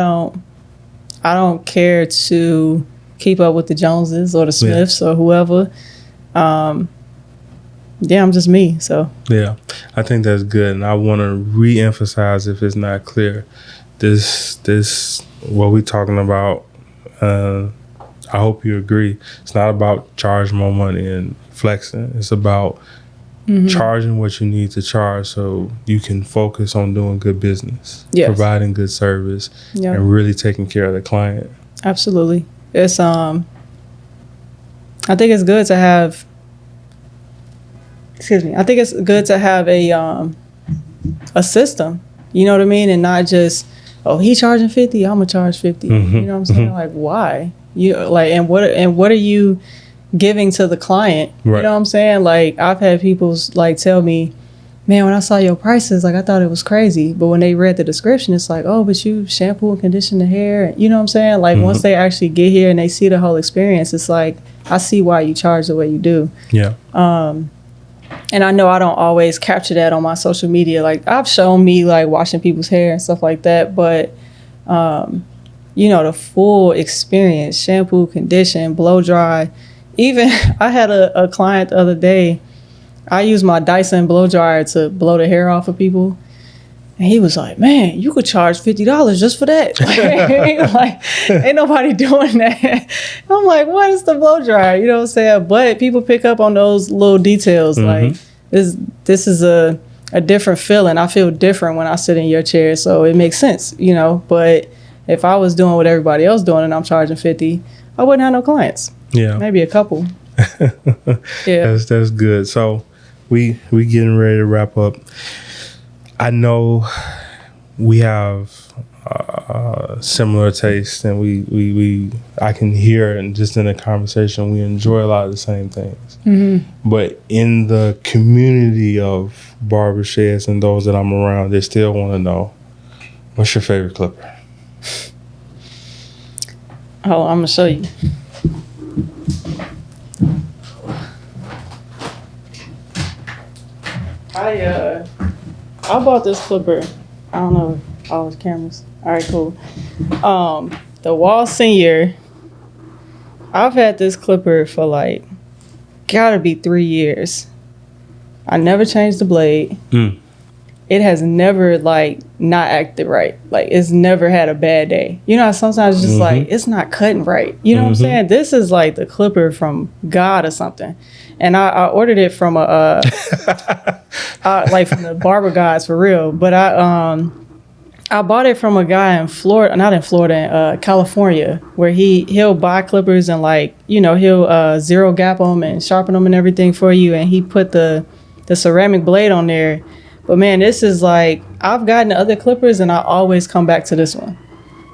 don't care to keep up with the Joneses or the Smiths or whoever. Yeah, I'm just me. So yeah, I think that's good, and I want to re-emphasize, if it's not clear, this what we're talking about. I hope you agree. It's not about charging more money and flexing. It's about charging what you need to charge so you can focus on doing good business, providing good service, and really taking care of the client. Absolutely. It's I think it's good to have. Excuse me. I think it's good to have a system. You know what I mean, and not just, oh, he charging 50, I'm gonna charge 50. You know what I'm saying? Like, why? You like, and what are you giving to the client? Right. You know what I'm saying? Like, I've had people like tell me, man, when I saw your prices, like I thought it was crazy, but when they read the description, it's like, oh, but you shampoo and condition the hair. You know what I'm saying? Like, once they actually get here and they see the whole experience, it's like, I see why you charge the way you do. Yeah. And I know I don't always capture that on my social media. Like, I've shown me like washing people's hair and stuff like that, but you know, the full experience, shampoo, condition, blow dry. Even I had a client the other day, I used my Dyson blow dryer to blow the hair off of people. And he was like, man, you could charge $50 just for that. Like, ain't nobody doing that. I'm like, what is the blow dryer? You know what I'm saying? But people pick up on those little details. Like, this is a different feeling. I feel different when I sit in your chair. So it makes sense, you know. But if I was doing what everybody else doing and I'm charging 50, I wouldn't have no clients. Yeah. Maybe a couple. Yeah. That's good. So we getting ready to wrap up. I know we have similar tastes, and I can hear, and just in the conversation, we enjoy a lot of the same things. But in the community of barbersheds and those that I'm around, they still want to know, what's your favorite clipper? Oh, I'm gonna show you. I bought this clipper. I don't know all the cameras. All right, cool. The Wall Senior. I've had this clipper for like, gotta be 3 years. I never changed the blade. It has never like not acted right. Like, it's never had a bad day. You know, sometimes it's just like, it's not cutting right. You know what I'm saying? This is like the clipper from God or something. And I ordered it from a like from the barber guys for real. But I bought it from a guy in Florida, not in Florida, California, where he'll buy clippers and, like, you know, he'll zero gap them and sharpen them and everything for you. And he put the ceramic blade on there. But man, this is like, I've gotten other clippers and I always come back to this one.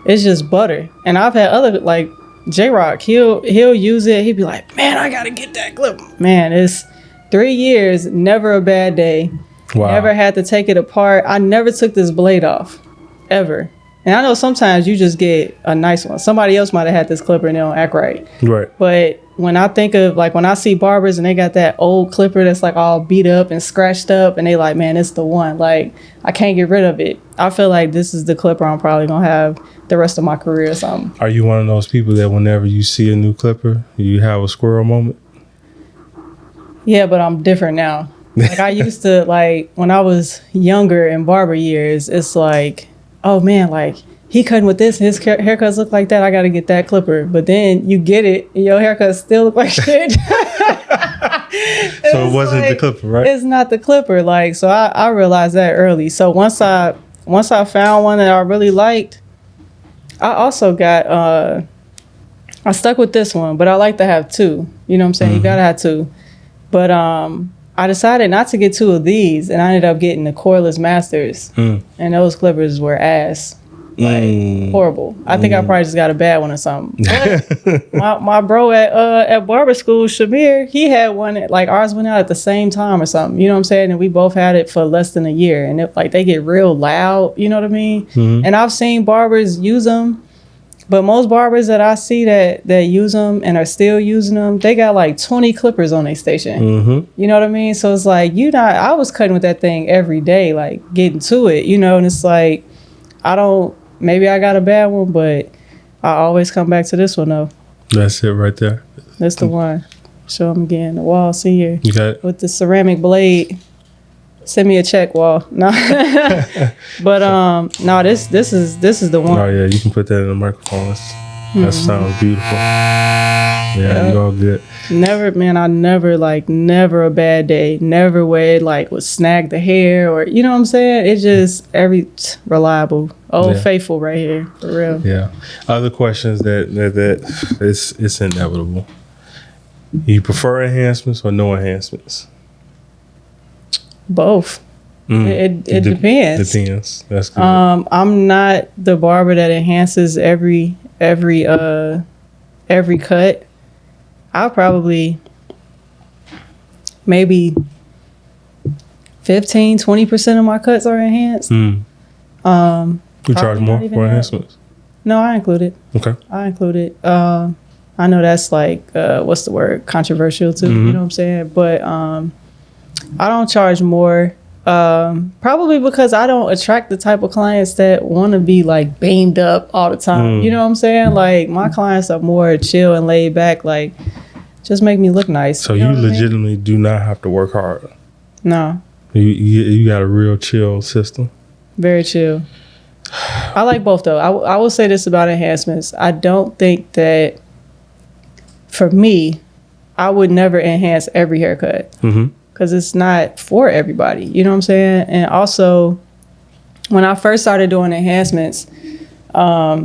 It's just butter. And I've had other, like, J-Rock, he'll use it. He'd be like, man, I gotta get that clipper. Man, it's 3 years, never a bad day. Wow. Never had to take it apart. I never took this blade off, ever. And I know sometimes you just get a nice one. Somebody else might have had this clipper and they don't act right. Right. But when I think of, like, when I see barbers and they got that old clipper that's like all beat up and scratched up and they like, man, it's the one. Like, I can't get rid of it. I feel like this is the clipper I'm probably going to have the rest of my career or something. Are you one of those people that whenever you see a new clipper, you have a squirrel moment? Yeah, but I'm different now. Like, I used to, like, when I was younger in barber years, it's like, oh man, like, he cutting with this, his haircuts look like that, I gotta get that clipper. But then you get it, and your haircuts still look like shit. So it wasn't like, the clipper, right? It's not the clipper. Like, so I realized that early. So once I found one that I really liked, I also got, I stuck with this one, but I like to have two. You know what I'm saying? You gotta have two. But I I decided not to get 2 of these, and I ended up getting the cordless masters, and those clippers were ass. Like, horrible. I think I probably just got a bad one or something. But my bro at barber school, Shamir, he had one like ours went out at the same time or something. You know what I'm saying? And we both had it for less than a year. And like they get real loud. You know what I mean? And I've seen barbers use them, but most barbers that I see that use them and are still using them, they got like 20 clippers on their station. You know what I mean? So it's like I was cutting with that thing every day, like getting to it. You know, and it's like maybe I got a bad one, but I always come back to this one, though. That's it right there. That's the one. Show them again. The Wall, see here. You got it? With the ceramic blade. Send me a check, Wall. No. But, no, this is the one. Oh, yeah, you can put that in the microphone. That sounds beautiful. Yeah, you all good. Never a bad day. Never where it like would snag the hair or, you know what I'm saying? It just, reliable. Faithful right here, for real. Yeah. Other questions that it's inevitable. You prefer enhancements or no enhancements? Both. It depends. Depends. That's good. I'm not the barber that enhances every cut. I'll probably maybe 15-20% of my cuts are enhanced. You charge more for enhancements? No, I include it. Okay. I include it. I know that's like what's the word? Controversial too. You know what I'm saying? But I don't charge more. Probably because I don't attract the type of clients that want to be like beamed up all the time. You know what I'm saying? Like my clients are more chill and laid back. Like just make me look nice. So you legitimately do not have to work hard. No. You got a real chill system. Very chill. I like both though. I will say this about enhancements. I don't think that for me, I would never enhance every haircut. Because it's not for everybody. You know what I'm saying? And also, when I first started doing enhancements, I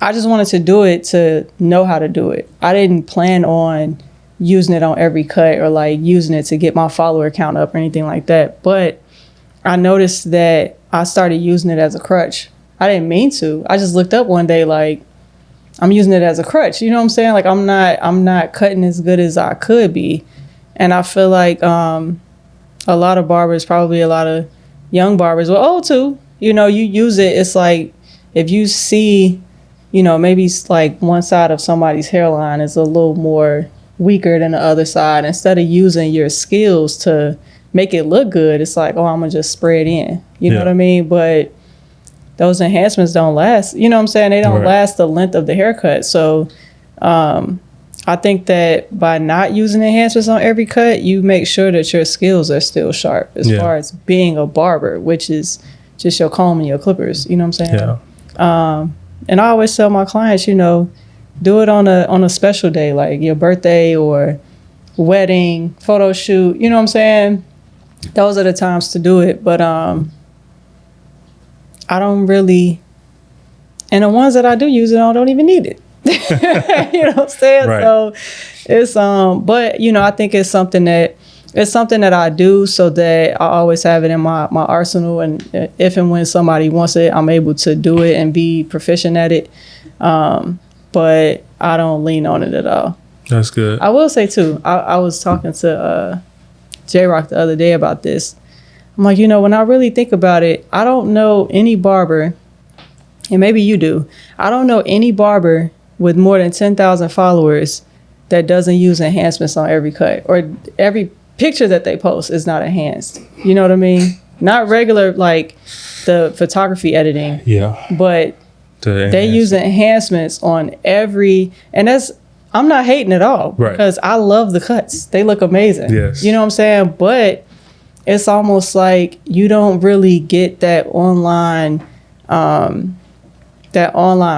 just wanted to do it to know how to do it. I didn't plan on using it on every cut or like using it to get my follower count up or anything like that. But I noticed that I started using it as a crutch. I didn't mean to. I just looked up one day like, I'm using it as a crutch. You know what I'm saying? Like I'm not cutting as good as I could be. And I feel like a lot of barbers, probably a lot of young barbers, well, old too, you know, you use it. It's like if you see, you know, maybe it's like one side of somebody's hairline is a little more weaker than the other side. Instead of using your skills to make it look good, it's like, oh, I'm going to just spray it in. You know what I mean? But those enhancements don't last. You know what I'm saying? They don't last the length of the haircut. So, I think that by not using enhancements on every cut, you make sure that your skills are still sharp as far as being a barber, which is just your comb and your clippers. You know what I'm saying? Yeah. And I always tell my clients, you know, do it on a special day, like your birthday or wedding, photo shoot. You know what I'm saying? Those are the times to do it. But I don't really, and the ones that I do use it on don't even need it. You know what I'm saying? Right. So it's but you know, I think it's something that I do so that I always have it in my arsenal, and if and when somebody wants it, I'm able to do it and be proficient at it. But I don't lean on it at all. That's good. I will say too, I was talking to J-Rock the other day about this. I'm like, you know, when I really think about it, I don't know any barber, and maybe you do, I don't know any barber with more than 10,000 followers that doesn't use enhancements on every cut, or every picture that they post is not enhanced. You know what I mean? Not regular, like the photography editing. Yeah. But they use enhancements on every, and I'm not hating at all. Right. Because I love the cuts. They look amazing. Yes. You know what I'm saying? But it's almost like you don't really get that online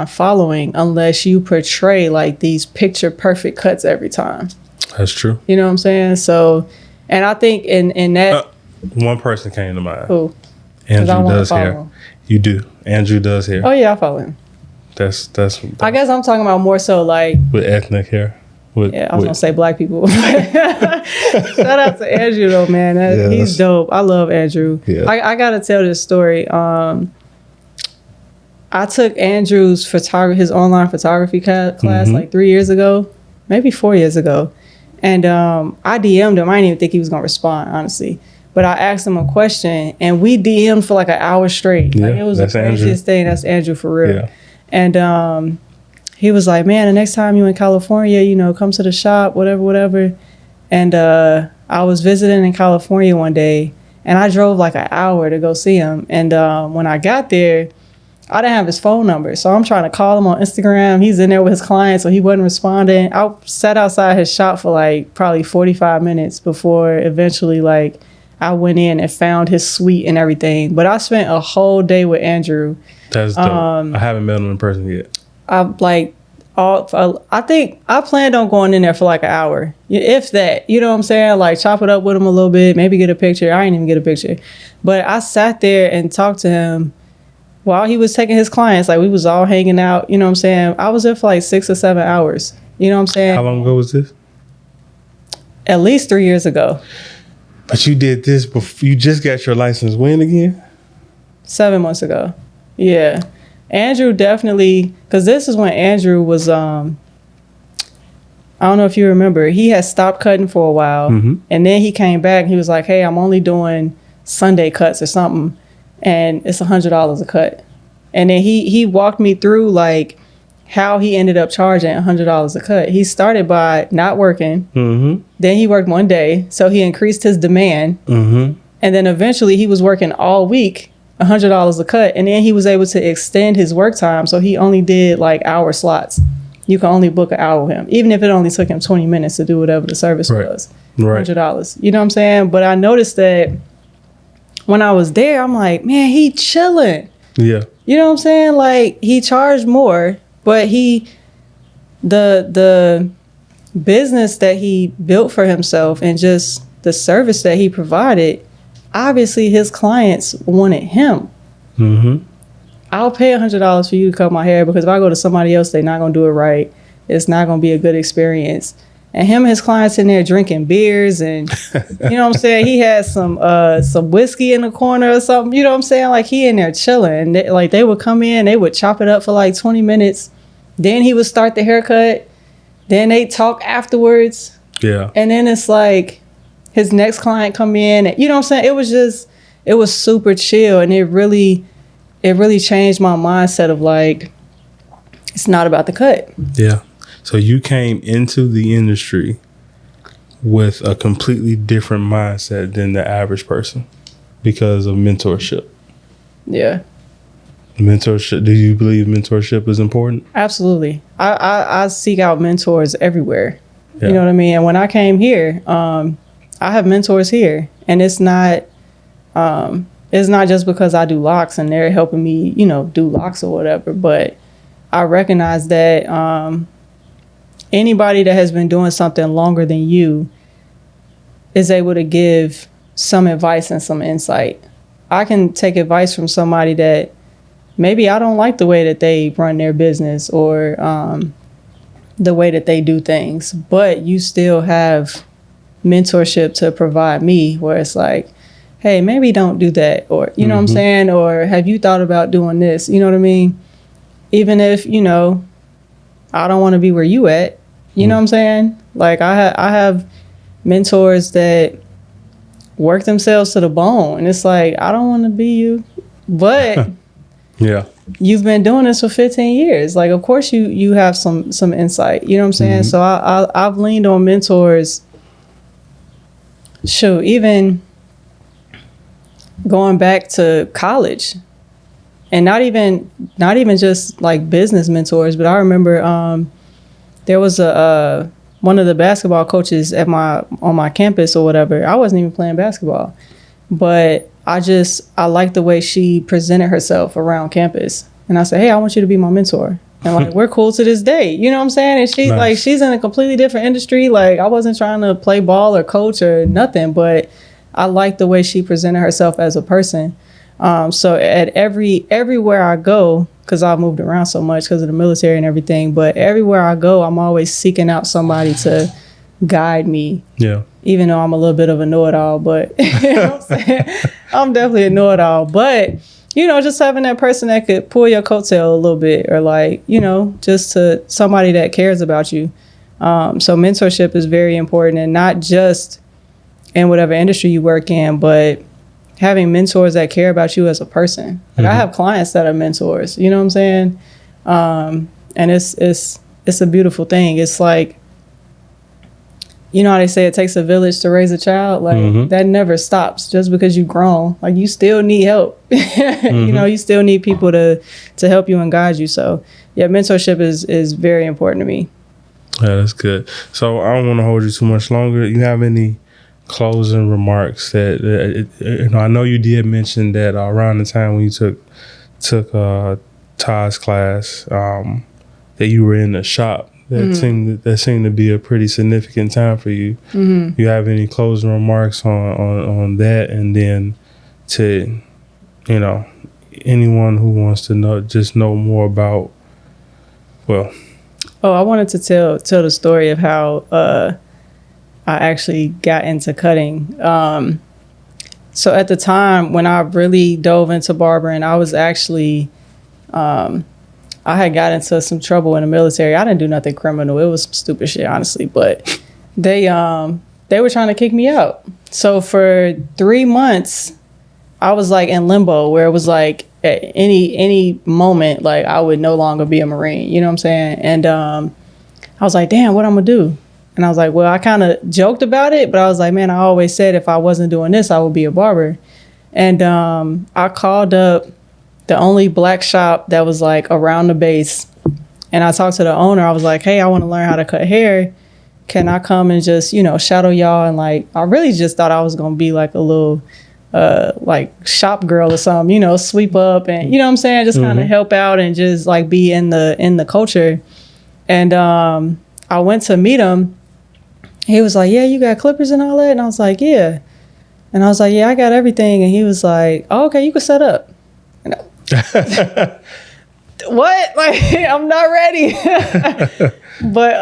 following unless you portray like these picture perfect cuts every time. That's true. You know what I'm saying? So, and I think in that one person came to mind. Who? Andrew does hair. You do. Andrew does hair. Oh yeah, I follow him. That's I guess I'm talking about more so like with ethnic hair. Yeah, I was gonna say black people. Shout out to Andrew though, man. He's dope. I love Andrew. Yeah. I gotta tell this story. I took Andrew's his online photography class like 3 years ago, maybe 4 years ago. And I DM'd him. I didn't even think he was gonna respond, honestly. But I asked him a question, and we DM'd for like an hour straight. Like, it was the craziest thing. That's Andrew for real. Yeah. And he was like, man, the next time you in California, you know, come to the shop, whatever. And I was visiting in California one day, and I drove like an hour to go see him. And when I got there, I didn't have his phone number. So I'm trying to call him on Instagram. He's in there with his client, so he wasn't responding. I sat outside his shop for like probably 45 minutes before eventually like I went in and found his suite and everything. But I spent a whole day with Andrew. That's dope. I haven't met him in person yet. I think I planned on going in there for like an hour, if that, you know what I'm saying? Like chop it up with him a little bit, maybe get a picture. I didn't even get a picture, but I sat there and talked to him while he was taking his clients. Like we was all hanging out, you know what I'm saying? I was there for like 6 or 7 hours, you know what I'm saying? How long ago was this? At least 3 years ago. But you did this before, you just got your license when again? 7 months ago. Yeah. Andrew definitely, because this is when Andrew was, I don't know if you remember, he had stopped cutting for a while. Mm-hmm. And then he came back and he was like, hey, I'm only doing Sunday cuts or something. And it's $100 a cut. And then he walked me through like how he ended up charging $100 a cut. He started by not working. Mm-hmm. Then he worked one day. So he increased his demand. Mm-hmm. And then eventually he was working all week, $100 a cut. And then he was able to extend his work time. So he only did like hour slots. You can only book an hour with him, even if it only took him 20 minutes to do whatever the service was. Right. $100. You know what I'm saying? But I noticed that when I was there, I'm like, man, he chilling. Yeah. You know what I'm saying? Like he charged more, but the business that he built for himself and just the service that he provided, obviously his clients wanted him. Mm-hmm. I'll pay $100 for you to cut my hair because if I go to somebody else, they're not going to do it right. It's not going to be a good experience. And him and his clients in there drinking beers and, you know what I'm saying? He had some whiskey in the corner or something. You know what I'm saying? Like he in there chilling. And they would come in, they would chop it up for like 20 minutes. Then he would start the haircut. Then they talk afterwards. Yeah. And then it's like his next client come in. And, you know what I'm saying? It was super chill. And it really changed my mindset of like, it's not about the cut. Yeah. So you came into the industry with a completely different mindset than the average person because of mentorship. Yeah. Mentorship. Do you believe mentorship is important? Absolutely. I seek out mentors everywhere. Yeah. You know what I mean? And when I came here, I have mentors here, and it's not just because I do locks and they're helping me, you know, do locks or whatever, but I recognize that anybody that has been doing something longer than you is able to give some advice and some insight. I can take advice from somebody that maybe I don't like the way that they run their business or the way that they do things, but you still have mentorship to provide me where it's like, hey, maybe don't do that. Or, you know what I'm saying? Or have you thought about doing this? You know what I mean? Even if, you know, I don't want to be where you at. You know what I'm saying? Like I have mentors that work themselves to the bone. And it's like, I don't want to be you. But yeah, you've been doing this for 15 years. Like, of course you have some insight. You know what I'm saying? So I've leaned on mentors. Shoot, even going back to college. And not even just like business mentors, but I remember there was one of the basketball coaches on my campus or whatever. I wasn't even playing basketball, but I liked the way she presented herself around campus. And I said, hey, I want you to be my mentor. And like we're cool to this day. You know what I'm saying? And she's like, she's in a completely different industry. Like I wasn't trying to play ball or coach or nothing, but I liked the way she presented herself as a person. So at everywhere I go, because I've moved around so much because of the military and everything. But everywhere I go, I'm always seeking out somebody to guide me. Yeah. Even though I'm a little bit of a know-it-all, but you know what I'm saying? I'm definitely a know-it-all. But, you know, just having that person that could pull your coattail a little bit, or like, you know, just to somebody that cares about you. So mentorship is very important, and not just in whatever industry you work in, but having mentors that care about you as a person. Like I have clients that are mentors, you know what I'm saying? And it's a beautiful thing. It's like, you know how they say it takes a village to raise a child? Like that never stops just because you've grown. Like you still need help. You know, you still need people to help you and guide you. So yeah, mentorship is very important to me. Yeah, that's good. So I don't want to hold you too much longer. You have any closing remarks that you know? I know you did mention that around the time when you took Todd's class, that you were in the shop. That seemed to be a pretty significant time for you. You have any closing remarks on that, and then to, you know, anyone who wants to know more about, well. Oh, I wanted to tell the story of how I actually got into cutting. So at the time when I really dove into barbering, I was actually, I had got into some trouble in the military. I didn't do nothing criminal. It was some stupid shit, honestly. But they were trying to kick me out. So for 3 months, I was like in limbo, where it was like at any moment, like I would no longer be a Marine. You know what I'm saying? And I was like, damn, what I'm gonna do? And I was like, well, I kind of joked about it, but I was like, man, I always said if I wasn't doing this, I would be a barber. And I called up the only black shop that was like around the base. And I talked to the owner. I was like, hey, I want to learn how to cut hair. Can I come and just, you know, shadow y'all? And like, I really just thought I was going to be like a little like shop girl or something, you know, sweep up and, you know what I'm saying? Just kind of help out and just like be in the culture. And I went to meet him. He was like, yeah, you got clippers and all that? And I was like, yeah. And I was like, yeah, I got everything. And he was like, oh, okay, you can set up. What? Like, I'm not ready. But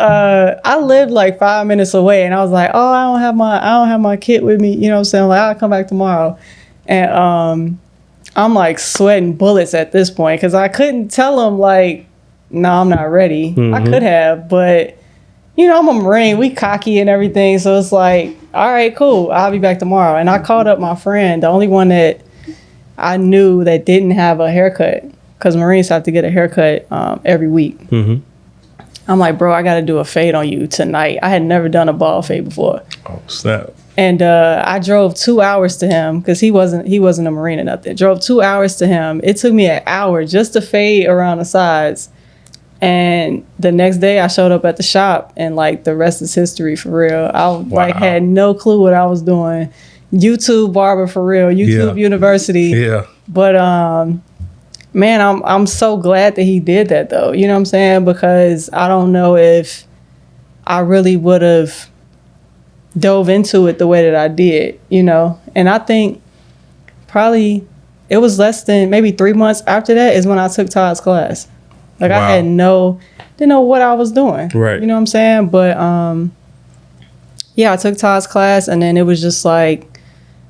I lived like 5 minutes away, and I was like, oh, I don't have my kit with me. You know what I'm saying? Like, I'll come back tomorrow. And I'm like sweating bullets at this point, because I couldn't tell him like, no, I'm not ready. I could have, but you know, I'm a Marine. We cocky and everything. So it's like, all right, cool. I'll be back tomorrow. And I called up my friend, the only one that I knew that didn't have a haircut, because Marines have to get a haircut every week. I'm like, bro, I got to do a fade on you tonight. I had never done a bald fade before. Oh, snap. And I drove 2 hours to him, because he wasn't a Marine or nothing. Drove 2 hours to him. It took me an hour just to fade around the sides. And the next day I showed up at the shop, and like the rest is history for real. I like had no clue what I was doing. YouTube barber for real, YouTube University. Yeah. But man, I'm so glad that he did that though. You know what I'm saying? Because I don't know if I really would have dove into it the way that I did, you know. And I think probably it was less than maybe 3 months after that is when I took Todd's class. Like I had didn't know what I was doing. Right. You know what I'm saying? But yeah, I took Todd's class, and then it was just like,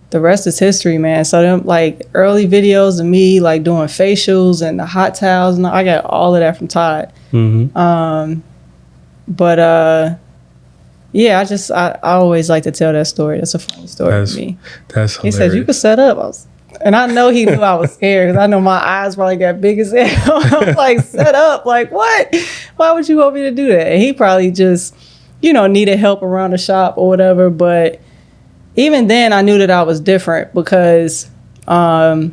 the rest is history, man. So them like early videos of me like doing facials and the hot towels, and I got all of that from Todd. But yeah, I always like to tell that story. That's a funny story for me. That's hilarious. He said you could set up. And I know he knew I was scared, because I know my eyes probably got big as hell. I'm like, set up? Like, what? Why would you want me to do that? And he probably just, you know, needed help around the shop or whatever. But even then, I knew that I was different, because I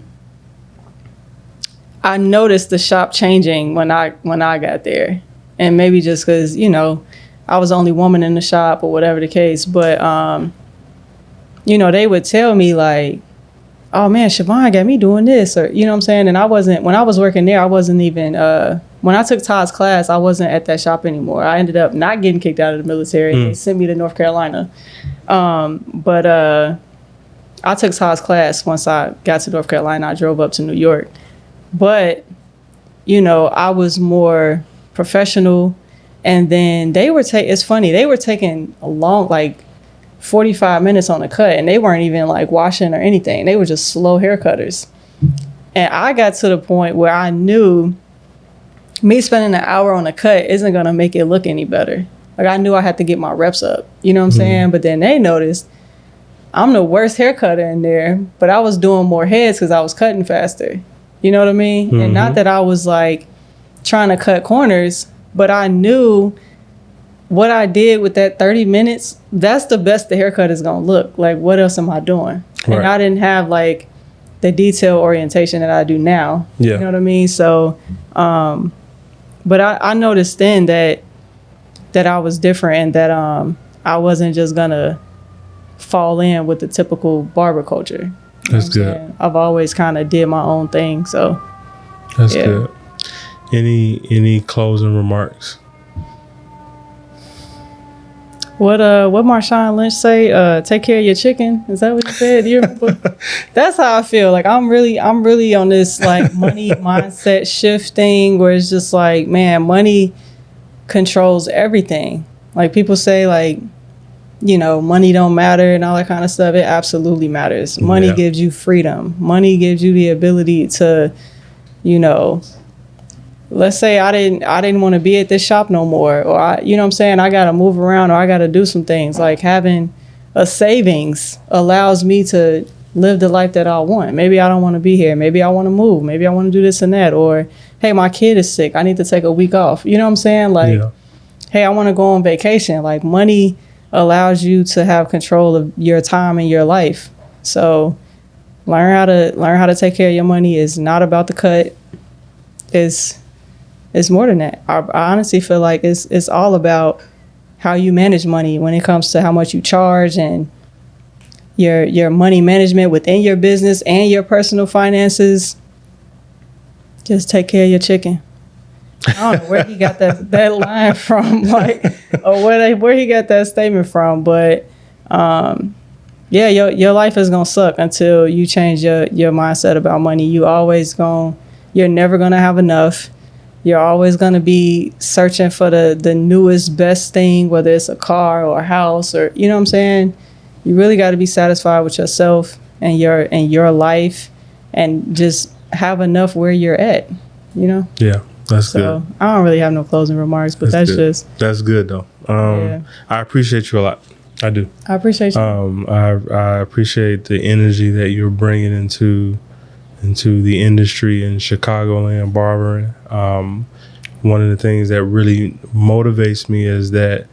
noticed the shop changing when I got there. And maybe just because, you know, I was the only woman in the shop or whatever the case. But, you know, they would tell me like, oh man, Shavonne got me doing this, or you know what I'm saying? And when I was working there, I wasn't even, when I took Todd's class, I wasn't at that shop anymore. I ended up not getting kicked out of the military. They sent me to North Carolina. But I took Todd's class once I got to North Carolina. I drove up to New York. But I was more professional. And then it's funny, they were taking a long, like 45 minutes on a cut, and they weren't even like washing or anything. They were just slow haircutters. And I got to the point where I knew me spending an hour on a cut isn't going to make it look any better. Like, I knew I had to get my reps up, you know what I'm saying? But then they noticed I'm the worst hair cutter in there, but I was doing more heads because I was cutting faster. You know what I mean? And not that I was like trying to cut corners, but I knew what I did with that 30 minutes, that's the best the haircut is going to look. Like, what else am I doing? Right. And I didn't have like the detail orientation that I do now. Yeah. You know what I mean? So, but I noticed then that I was different, and that I wasn't just going to fall in with the typical barber culture. That's good. I've always kind of did my own thing. So that's good. Any closing remarks? What Marshawn Lynch say? Take care of your chicken. Is that what you said? Do you remember? That's how I feel. Like, I'm really on this like money mindset shift thing, where it's just like, man, money controls everything. Like, people say like, money don't matter and all that kind of stuff. It absolutely matters. Money gives you freedom. Money gives you the ability to, let's say I didn't want to be at this shop no more, or I got to move around, or I got to do some things. Like, having a savings allows me to live the life that I want. Maybe I don't want to be here. Maybe I want to move. Maybe I want to do this and that. Or, hey, my kid is sick. I need to take a week off. You know what I'm saying? Like, hey, I want to go on vacation. Like, money allows you to have control of your time and your life. So learn how to take care of your money. Is not about the cut. It's more than that. I honestly feel like it's all about how you manage money when it comes to how much you charge, and your money management within your business and your personal finances. Just take care of your chicken. I don't know where he got that line from, like, or where he got that statement from, but your life is gonna suck until you change your mindset about money. You're never gonna have enough. You're always gonna be searching for the newest, best thing, whether it's a car or a house, or you know what I'm saying. You really got to be satisfied with yourself and your life, and just have enough where you're at. Yeah. That's good. I don't really have no closing remarks, but that's good though. I appreciate you a lot. I do. I appreciate you. I appreciate the energy that you're bringing into the industry in Chicagoland barbering. One of the things that really motivates me is that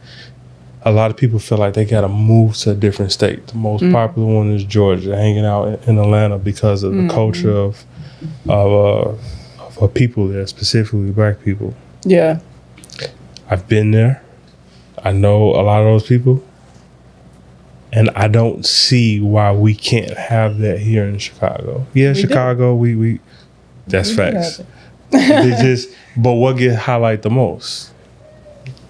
a lot of people feel like they got to move to a different state. The most popular one is Georgia, hanging out in Atlanta because of the culture of people there, specifically Black people. Yeah. I've been there. I know a lot of those people. And I don't see why we can't have that here in Chicago. Yeah, Chicago, we that's facts. But what get highlighted the most?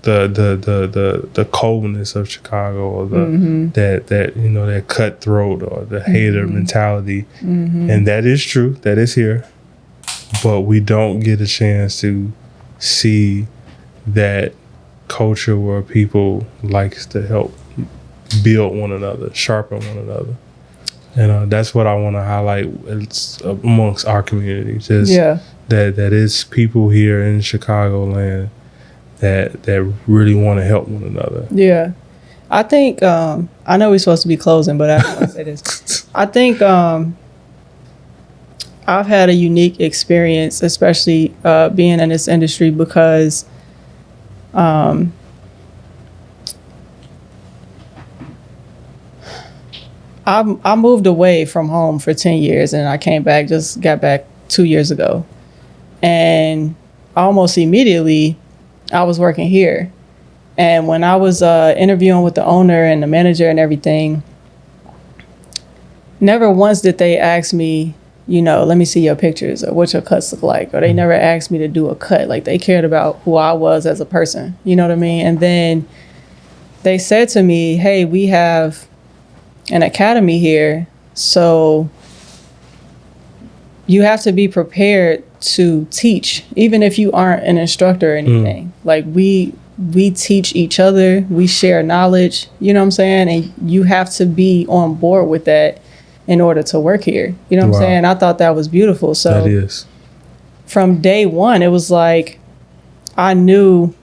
The coldness of Chicago, or that cutthroat, or the hater mentality. And that is true. That is here. But we don't get a chance to see that culture where people likes to help build one another, sharpen one another. And that's what I want to highlight amongst our community. That is people here in Chicagoland that really want to help one another. Yeah. I think, I know we're supposed to be closing, but I want to say this. I think I've had a unique experience, especially being in this industry, because I moved away from home for 10 years, and I got back 2 years ago. And almost immediately, I was working here. And when I was interviewing with the owner and the manager and everything, never once did they ask me, let me see your pictures or what your cuts look like. Or they never asked me to do a cut. Like, they cared about who I was as a person. You know what I mean? And then they said to me, hey, we have an academy here. So you have to be prepared to teach, even if you aren't an instructor or anything. Like we teach each other, we share knowledge, you know what I'm saying? And you have to be on board with that in order to work here. You know what I'm saying? I thought that was beautiful. So that is. From day one, it was like I knew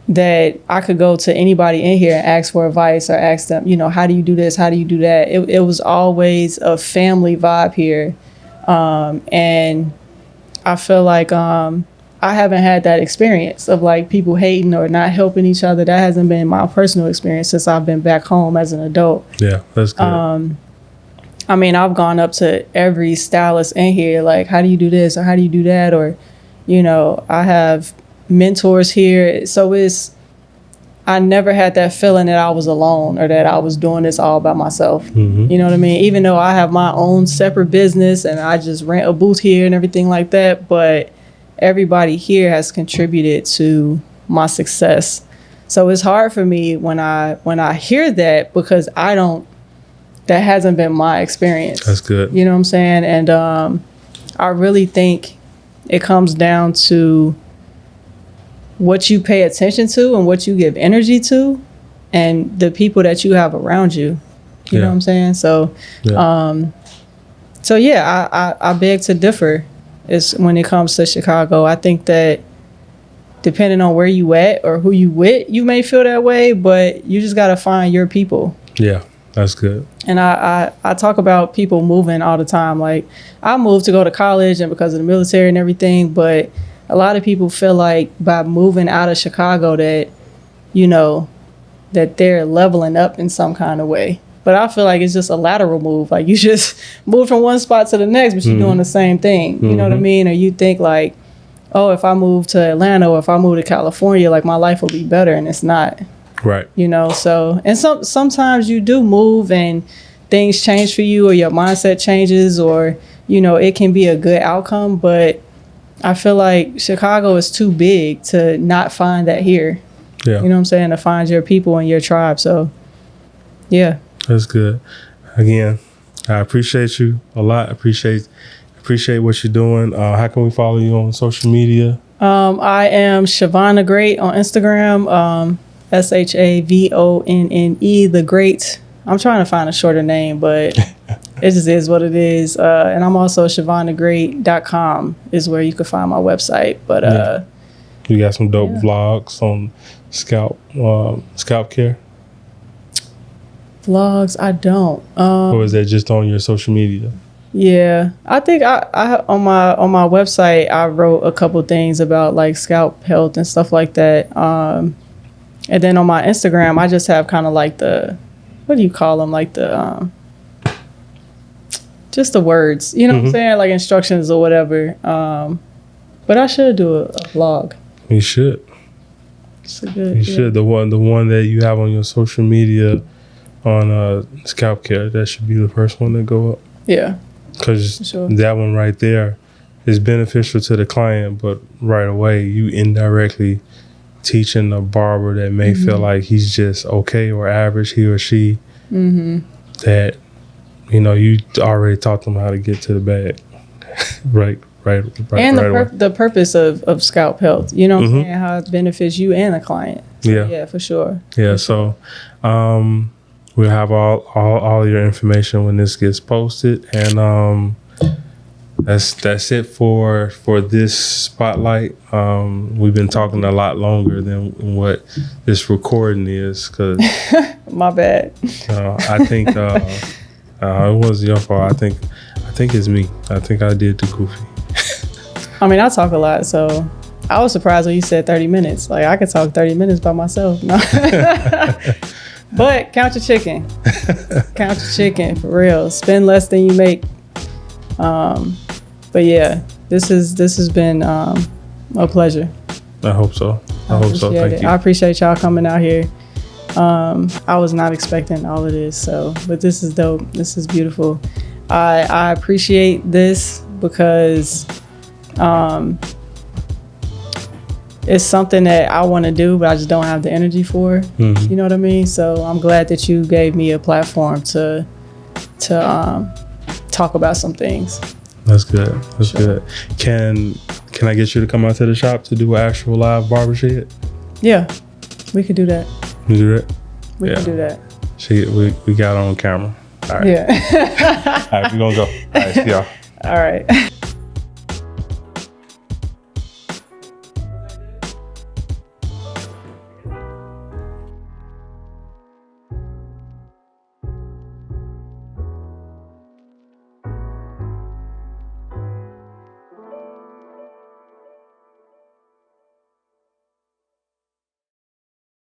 that I could go to anybody in here and ask for advice or ask them, you know, how do you do this? How do you do that? It was always a family vibe here. And I feel like I haven't had that experience of like people hating or not helping each other. That hasn't been my personal experience since I've been back home as an adult. Yeah, that's good. I mean, I've gone up to every stylist in here, like, how do you do this or how do you do that? Or, you know, I have mentors here. So I never had that feeling that I was alone or that I was doing this all by myself. You know what I mean? Even though I have my own separate business and I just rent a booth here and everything like that, but everybody here has contributed to my success. So it's hard for me when I hear that, because that hasn't been my experience. That's good. You know what I'm saying? And I really think it comes down to what you pay attention to and what you give energy to and the people that you have around you. You know what I'm saying? So, I beg to differ is when it comes to Chicago. I think that depending on where you at or who you with, you may feel that way, but you just got to find your people. Yeah, that's good. And I talk about people moving all the time. Like, I moved to go to college and because of the military and everything, but a lot of people feel like by moving out of Chicago that, you know, that they're leveling up in some kind of way. But I feel like it's just a lateral move. Like, you just move from one spot to the next, but you're doing the same thing. You know what I mean? Or you think like, oh, if I move to Atlanta or if I move to California, like my life will be better, and it's not. Right. You know, so, and sometimes you do move and things change for you or your mindset changes or, you know, it can be a good outcome, but I feel like Chicago is too big to not find that here. Yeah. You know what I'm saying? To find your people and your tribe. So, yeah. That's good. Again, I appreciate you a lot. Appreciate what you're doing. How can we follow you on social media? I am Shavonne the Great on Instagram. SHAVONNE the Great. I'm trying to find a shorter name, but it just is what it is. And I'm also ShavonneTheGreat.com is where you can find my website. But you got some dope vlogs on scalp care. Vlogs, I don't. Or is that just on your social media? Yeah, I think I on my website I wrote a couple things about like scalp health and stuff like that. And then on my Instagram, I just have kind of like the, what do you call them? Like the just the words, you know what I'm saying? Like instructions or whatever. But I should do a vlog. You should. You should. The one that you have on your social media on scalp care, that should be the first one to go up. Yeah. Because that one right there is beneficial to the client, but right away you indirectly teaching a barber that may feel like he's just okay or average, he or she, that, you know, you already taught them how to get to the bag. right. And the purpose of scalp health, you know what I'm saying, how it benefits you and the client. So, yeah, for sure. Yeah, so we'll have all your information when this gets posted, and that's it for this spotlight. We've been talking a lot longer than what this recording is, because my bad. I think it wasn't your fault. I think it's me. I think I did the goofy. I mean, I talk a lot, so I was surprised when you said 30 minutes. Like, I could talk 30 minutes by myself. No. But count your chicken. Count your chicken, for real. Spend less than you make. But yeah, this has been a pleasure. I hope so. Thank you. I appreciate y'all coming out here. I was not expecting all of this, but this is dope. This is beautiful. I appreciate this because it's something that I want to do, but I just don't have the energy for. You know what I mean? So I'm glad that you gave me a platform to talk about some things. That's good. That's good. Can I get you to come out to the shop to do an actual live BarberSHED? Yeah, we could do that. You do that? We can do that. We got on camera. All right. Yeah. All right, we're gonna go. All right, see y'all. All right.